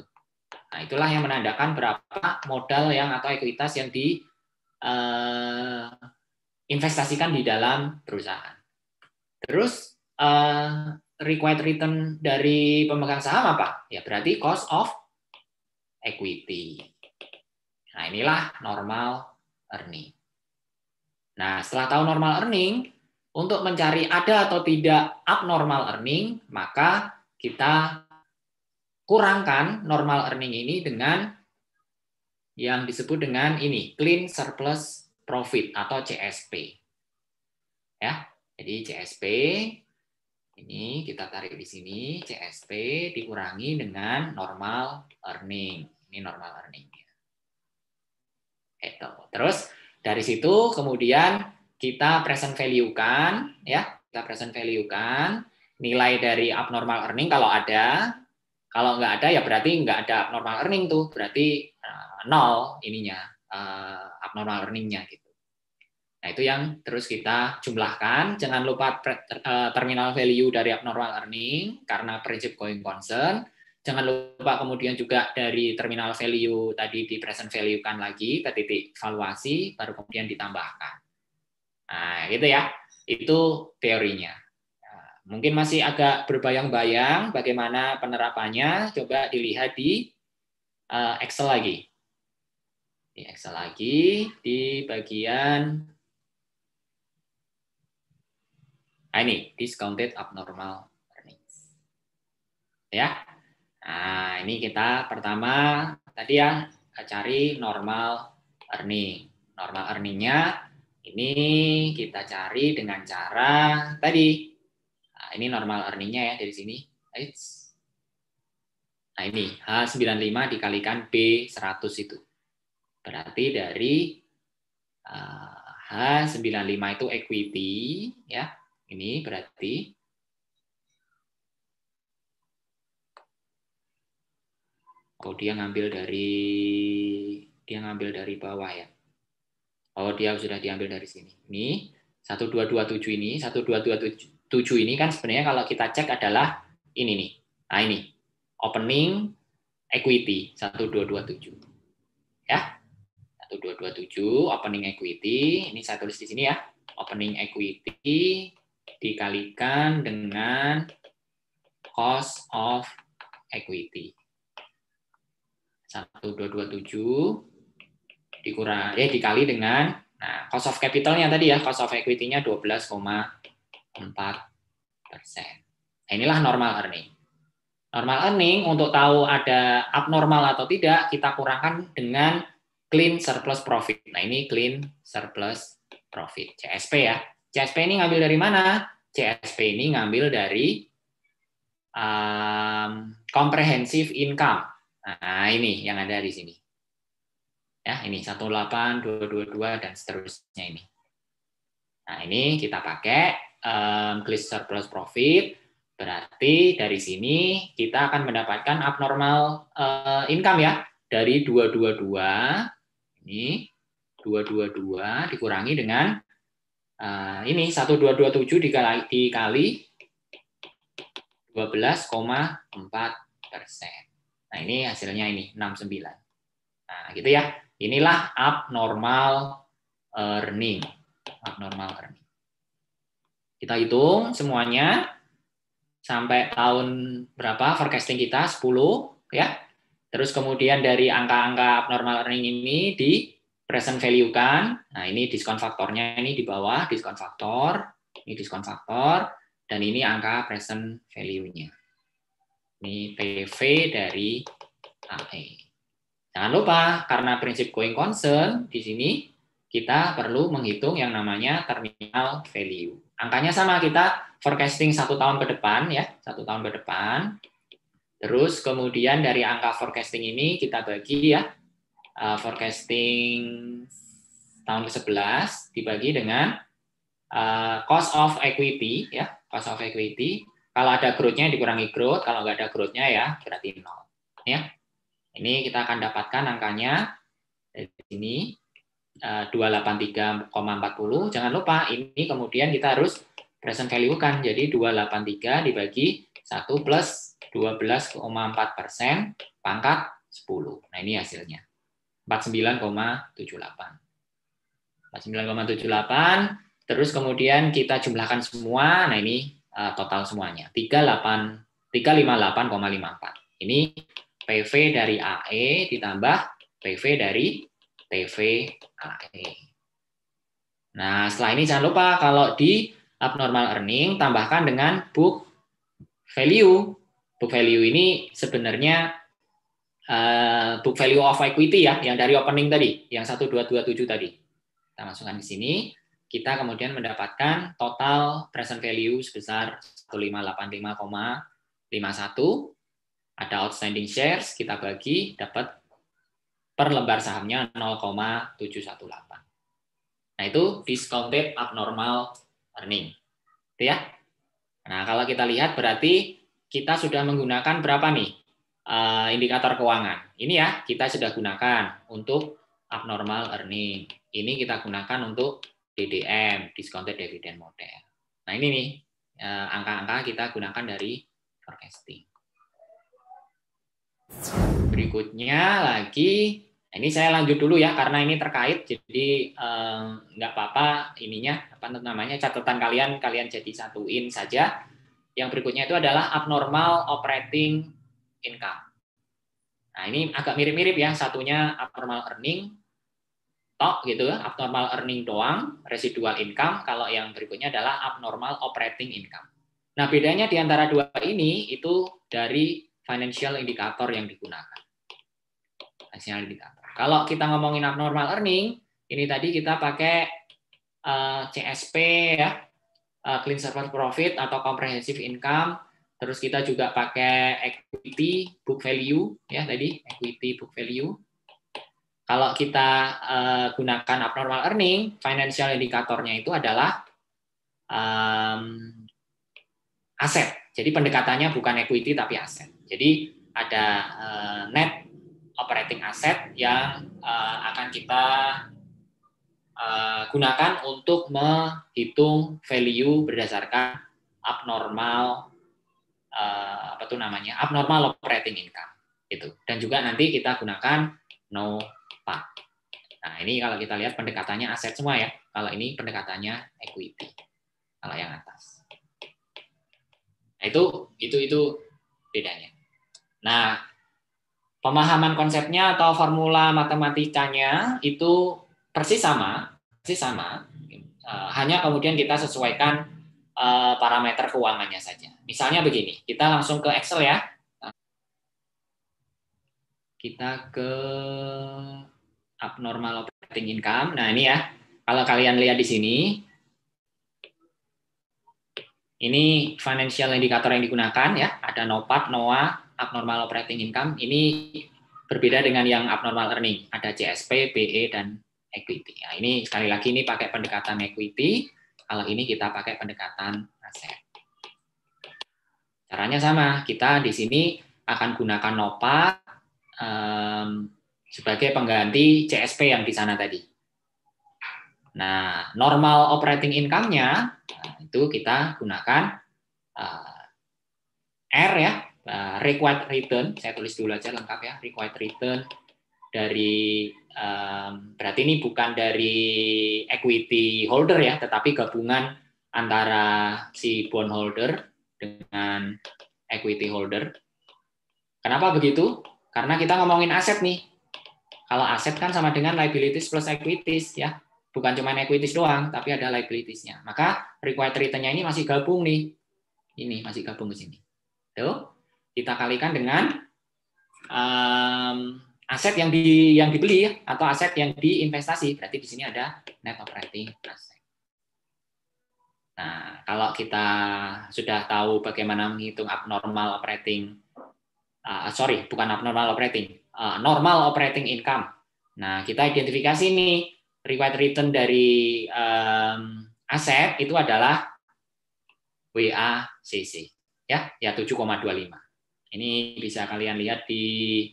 [SPEAKER 1] Nah, itulah yang menandakan berapa modal yang atau ekuitas yang diinvestasikan di dalam perusahaan. Terus required return dari pemegang saham apa? Ya berarti cost of equity. Nah, inilah normal earning. Nah, setelah tahu normal earning, untuk mencari ada atau tidak abnormal earning, maka kita kurangkan normal earning ini dengan yang disebut dengan ini, clean surplus profit atau CSP. Ya, jadi CSP ini kita tarik di sini, CSP dikurangi dengan normal earning. Ini normal earning-nya. Terus dari situ kemudian kita present value-kan, ya, kita present value-kan nilai dari abnormal earning kalau ada. Kalau nggak ada ya berarti nggak ada abnormal earning tuh, berarti nol ininya, abnormal earningnya gitu. Nah itu yang terus kita jumlahkan. Jangan lupa terminal value dari abnormal earning karena prinsip going concern. Jangan lupa kemudian juga dari terminal value tadi di present value-kan lagi ke titik valuasi, baru kemudian ditambahkan. Nah gitu ya, itu teorinya. Mungkin masih agak berbayang-bayang bagaimana penerapannya, coba dilihat di Excel lagi. Di Excel lagi, di bagian ini, discounted abnormal earnings. Ya. Nah, ini kita pertama tadi ya, cari normal earning. Normal earning-nya ini kita cari dengan cara tadi. Nah, ini normal earning-nya ya dari sini. Nah ini H95 dikalikan B100 itu. Berarti dari H95 itu equity ya. Ini berarti dia ngambil dari bawah ya. Oh, dia sudah diambil dari sini. Ini 1227 ini, 1227 ini kan sebenarnya kalau kita cek adalah ini nih. Nah, ini opening equity 1227. Ya. 1227 opening equity, ini saya tulis di sini ya. Opening equity dikalikan dengan cost of equity. 1227 dikali dengan cost of capital-nya tadi ya, cost of equity-nya 12,4%. Nah, inilah normal earning. Normal earning untuk tahu ada abnormal atau tidak, kita kurangkan dengan clean surplus profit. Nah, ini clean surplus profit, CSP ya. CSP ini ngambil dari mana? CSP ini ngambil dari comprehensive income. Nah, ini yang ada di sini. Ya, ini 18, 222 dan seterusnya ini. Nah, ini kita pakai clean surplus profit. Berarti dari sini kita akan mendapatkan abnormal income ya. Dari 222 ini 222 dikurangi dengan ini 1227 dikali 12,4%. Nah, ini hasilnya ini 69. Nah, gitu ya. Inilah abnormal earning. Abnormal earning. Kita hitung semuanya sampai tahun berapa forecasting kita 10 ya. Terus kemudian dari angka-angka abnormal earning ini di present value-kan. Nah, ini diskon faktornya ini di bawah, diskon faktor. Ini diskon faktor dan ini angka present value-nya. Ini PV dari AE. Jangan lupa karena prinsip going concern di sini kita perlu menghitung yang namanya terminal value. Angkanya sama, kita forecasting 1 tahun ke depan ya, 1 tahun ke depan. Terus kemudian dari angka forecasting ini kita bagi ya, forecasting tahun ke-11 dibagi dengan cost of equity ya, cost of equity. Kalau ada growth-nya dikurangi growth, kalau nggak ada growth-nya ya berarti 0. Ya. Ini kita akan dapatkan angkanya dari sini 283,40. Jangan lupa ini kemudian kita harus present value kan. Jadi 283 dibagi 1 plus 12,4% pangkat 10. Nah, ini hasilnya. 49,78. 49,78. Terus kemudian kita jumlahkan semua. Nah, ini total semuanya. 358,54. Ini PV dari AE ditambah PV dari TVAE. Nah, setelah ini jangan lupa kalau di abnormal earning tambahkan dengan book value. Book value ini sebenarnya book value of equity ya, yang dari opening tadi, yang 1227 tadi. Kita masukkan di sini, kita kemudian mendapatkan total present value sebesar 1585,51. Ada outstanding shares, kita bagi, dapat per lembar sahamnya 0,718. Nah, itu discounted abnormal earning. Itu ya. Nah, kalau kita lihat berarti kita sudah menggunakan berapa nih indikator keuangan. Ini ya, kita sudah gunakan untuk abnormal earning. Ini kita gunakan untuk DDM, discounted dividend model. Nah, ini nih angka-angka kita gunakan dari forecasting. Berikutnya lagi, ini saya lanjut dulu ya karena ini terkait, jadi nggak apa-apa ininya apa namanya catatan kalian jadi satuin saja. Yang berikutnya itu adalah abnormal operating income. Nah, ini agak mirip-mirip ya, satunya abnormal earning tok gitu ya, abnormal earning doang, residual income. Kalau yang berikutnya adalah abnormal operating income. Nah, bedanya di antara dua ini itu dari financial indicator yang digunakan. Financial indicator. Kalau kita ngomongin abnormal earning, ini tadi kita pakai CSP ya, clean surplus profit atau comprehensive income. Terus kita juga pakai equity book value ya tadi, equity book value. Kalau kita gunakan abnormal earning, financial indikatornya itu adalah aset. Jadi pendekatannya bukan equity tapi aset. Jadi ada net operating asset yang akan kita gunakan untuk menghitung value berdasarkan abnormal abnormal operating income itu. Dan juga nanti kita gunakan NOPAT. Nah, ini kalau kita lihat pendekatannya aset semua ya. Kalau ini pendekatannya equity. Kalau yang atas. Nah, itu bedanya. Nah, pemahaman konsepnya atau formula matematikanya itu persis sama, hanya kemudian kita sesuaikan parameter keuangannya saja. Misalnya begini, kita langsung ke Excel ya. Kita ke abnormal operating income. Nah, ini ya. Kalau kalian lihat di sini, ini financial indicator yang digunakan ya. Ada NOPAT, NOA, abnormal operating income. Ini berbeda dengan yang abnormal earning. Ada CSP, BE, dan equity. Nah, ini sekali lagi ini pakai pendekatan equity. Kalau ini kita pakai pendekatan aset. Caranya sama. Kita di sini akan gunakan NOPAT sebagai pengganti CSP yang di sana tadi. Nah, normal operating income-nya itu kita gunakan R ya, required return. Saya tulis dulu aja lengkap ya, required return dari berarti ini bukan dari equity holder ya, tetapi gabungan antara si bond holder dengan equity holder. Kenapa begitu? Karena kita ngomongin aset nih. Kalau aset kan sama dengan liabilities plus equities ya. Bukan cuma equities doang, tapi ada liabilities-nya. Maka required return-nya ini masih gabung nih. Ini masih gabung ke sini. Tuh, kita kalikan dengan aset yang dibeli atau aset yang diinvestasi. Berarti di sini ada net operating asset. Nah, kalau kita sudah tahu bagaimana menghitung abnormal operating, bukan abnormal operating, normal operating income. Nah, kita identifikasi nih required return dari aset itu adalah WACC ya 7,25. Ini bisa kalian lihat di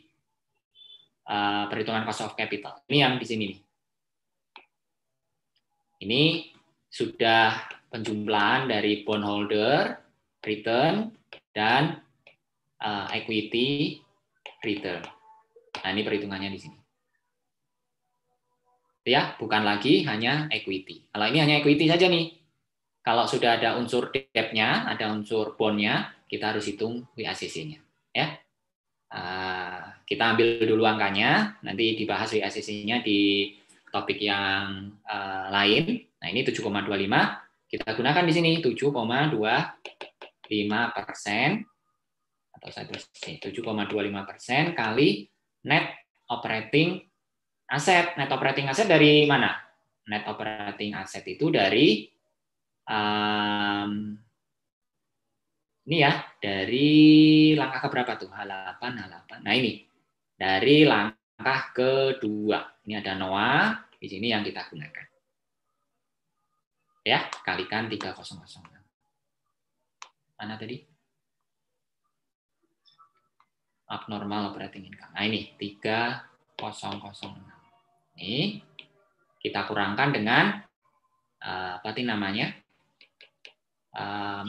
[SPEAKER 1] perhitungan cost of capital. Ini yang di sini nih. Ini sudah penjumlahan dari bondholder return dan equity return. Nah, ini perhitungannya di sini. Ya, bukan lagi hanya equity. Kalau ini hanya equity saja nih. Kalau sudah ada unsur debt-nya, ada unsur bond-nya, kita harus hitung WACC-nya. Ya. kita ambil dulu angkanya, nanti dibahas WACC-nya di topik yang lain. Nah, ini 7,25. Kita gunakan di sini 7,25% atau 7,25% kali net operating asset. Net operating asset dari mana? Net operating asset itu dari ini ya, dari langkah keberapa tuh? H8. Nah, ini dari langkah kedua. Ini ada NOA, di sini yang kita gunakan. Ya, kalikan 3,006. Mana tadi? Abnormal operating income. Nah, ini 3,006. Ini kita kurangkan dengan apa sih namanya?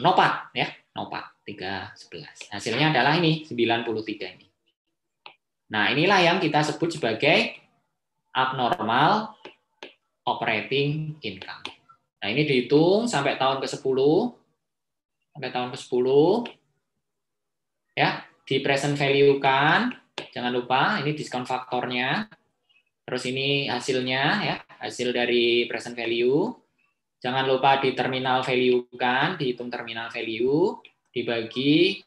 [SPEAKER 1] NOPAT ya, NOPAT 311. Hasilnya adalah ini 93 ini. Nah, inilah yang kita sebut sebagai abnormal operating income. Nah, ini dihitung sampai tahun ke-10. Sampai tahun ke-10 ya, di present value kan. Jangan lupa ini diskon faktornya. Terus ini hasilnya ya, hasil dari present value. Jangan lupa di terminal value kan, dihitung terminal value dibagi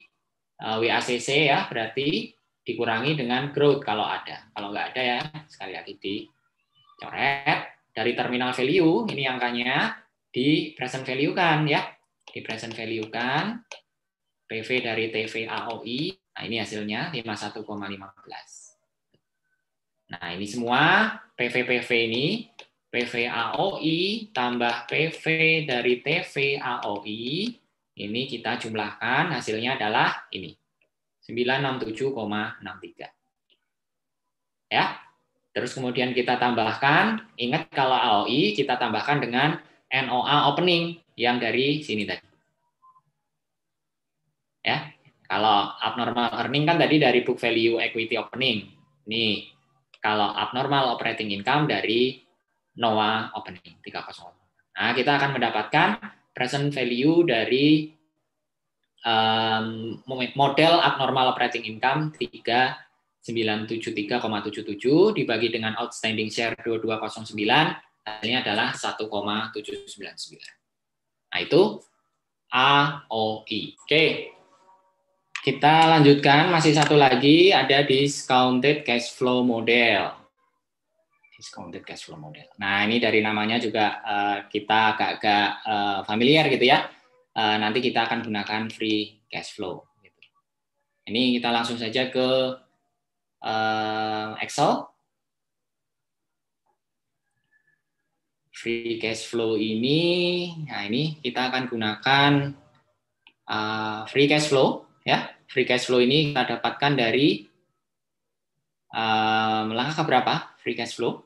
[SPEAKER 1] WACC ya, berarti dikurangi dengan growth kalau ada. Kalau nggak ada ya, sekali lagi dicoret. Dari terminal value, ini angkanya di present value kan ya. Di present value kan, PV dari TV AOI, nah ini hasilnya 51,15. Nah ini semua PV-PV ini, PV AOI tambah PV dari TV AOI, ini kita jumlahkan, hasilnya adalah ini, 967,63. Ya. Terus kemudian kita tambahkan, ingat kalau AOI kita tambahkan dengan NOA opening yang dari sini tadi. Ya. Kalau abnormal earning kan tadi dari book value equity opening. Nih, kalau abnormal operating income dari NOA opening 3,0. Nah, kita akan mendapatkan present value dari model abnormal operating income 3973,77 dibagi dengan outstanding share 2209, hasilnya adalah 1,799. Nah, itu AOI. Oke. Kita lanjutkan, masih satu lagi, ada discounted cash flow model. Discounted cash flow model. Nah, ini dari namanya juga kita agak-agak familiar gitu ya. Nanti kita akan gunakan free cash flow. Ini kita langsung saja ke Excel. Free cash flow ini, nah ini kita akan gunakan free cash flow. Ya, free cash flow ini kita dapatkan dari langkah berapa? Free cash flow.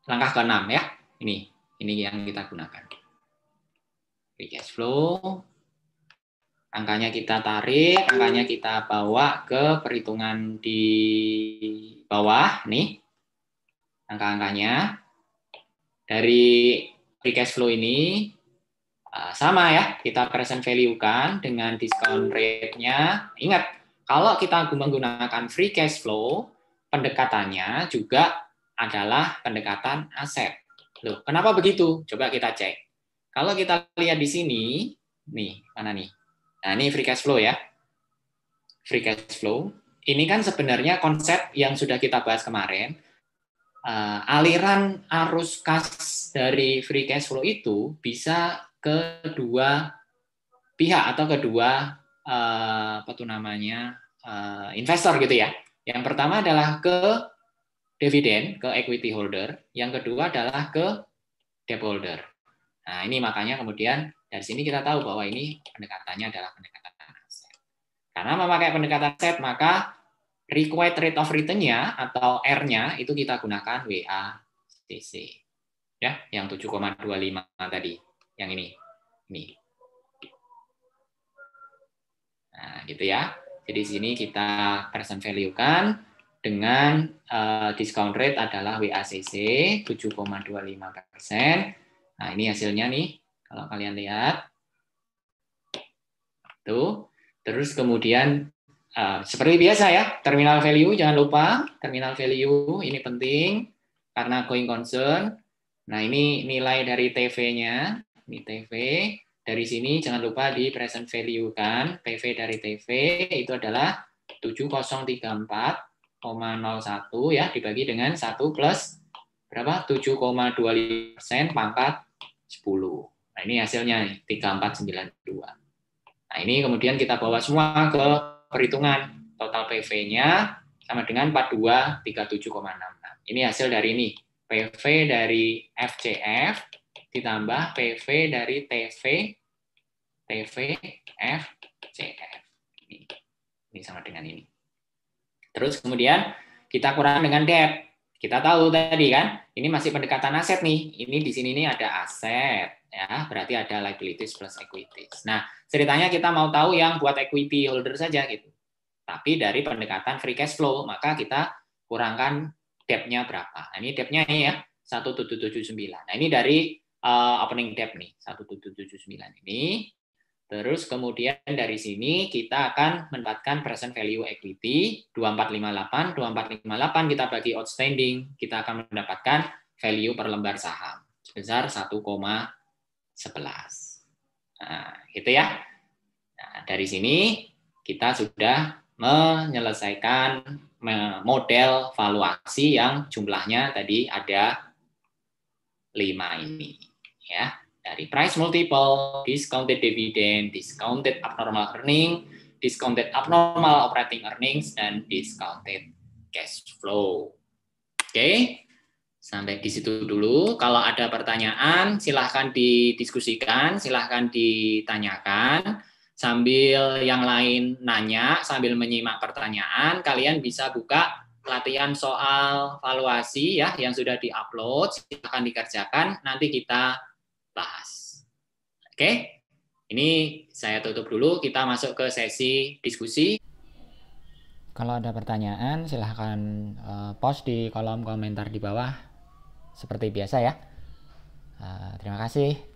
[SPEAKER 1] Langkah ke-6 ya. Ini yang kita gunakan. Free cash flow. Angkanya kita tarik, angkanya kita bawa ke perhitungan di bawah nih. Angka-angkanya dari free cash flow ini sama ya, kita present value kan dengan discount rate-nya. Ingat, kalau kita menggunakan free cash flow, pendekatannya juga adalah pendekatan aset. Loh, kenapa begitu? Coba kita cek. Kalau kita lihat di sini, nih, mana nih? Nah, ini free cash flow ya. Free cash flow. Ini kan sebenarnya konsep yang sudah kita bahas kemarin. Aliran arus kas dari free cash flow itu bisa kedua pihak atau kedua investor gitu ya. Yang pertama adalah ke dividen, ke equity holder. Yang kedua adalah ke debt holder. Nah, ini makanya kemudian dari sini kita tahu bahwa ini pendekatannya adalah pendekatan aset. Karena memakai pendekatan aset, maka required rate of return-nya atau R-nya itu kita gunakan WACC. Ya, yang 7,25 tadi. Yang ini. Nah, gitu ya. Jadi di sini kita present value-kan dengan discount rate adalah WACC 7,25%. Nah, ini hasilnya nih, kalau kalian lihat. Tuh. Terus kemudian seperti biasa ya, terminal value jangan lupa, terminal value ini penting karena going concern. Nah, ini nilai dari TV-nya, ini TV. Dari sini jangan lupa di present value kan, PV dari TV itu adalah 7034,01 ya, dibagi dengan 1 plus berapa? 7,25% pangkat 10. Nah, ini hasilnya 3492. Nah, ini kemudian kita bawa semua ke perhitungan. Total PV-nya sama dengan 4237,66. Ini hasil dari ini. PV dari FCF ditambah PV dari TV FCF. Ini sama dengan ini. Terus kemudian kita kurang dengan debt. Kita tahu tadi kan, ini masih pendekatan aset nih. Ini di sini nih ada aset, ya, berarti ada liabilities plus equities. Nah, ceritanya kita mau tahu yang buat equity holder saja gitu. Tapi dari pendekatan free cash flow, maka kita kurangkan debt-nya berapa. Nah, ini debt-nya ini ya, 1779. Nah, ini dari opening debt nih, 1779 ini. Terus kemudian dari sini kita akan mendapatkan present value equity 2458, 2458 kita bagi outstanding, kita akan mendapatkan value per lembar saham sebesar 1,11. Nah, gitu ya. Nah, dari sini kita sudah menyelesaikan model valuasi yang jumlahnya tadi ada 5 ini, ya. Dari price multiple, discounted dividend, discounted abnormal earning, discounted abnormal operating earnings, dan discounted cash flow. Oke, sampai di situ dulu. Kalau ada pertanyaan, silahkan didiskusikan, silahkan ditanyakan. Sambil yang lain nanya, sambil menyimak pertanyaan, kalian bisa buka latihan soal valuasi ya yang sudah diupload, silahkan dikerjakan, nanti kita bahas. Oke, ini saya tutup dulu, kita masuk ke sesi diskusi. Kalau ada pertanyaan, silahkan post di kolom komentar di bawah, seperti biasa ya. Terima kasih.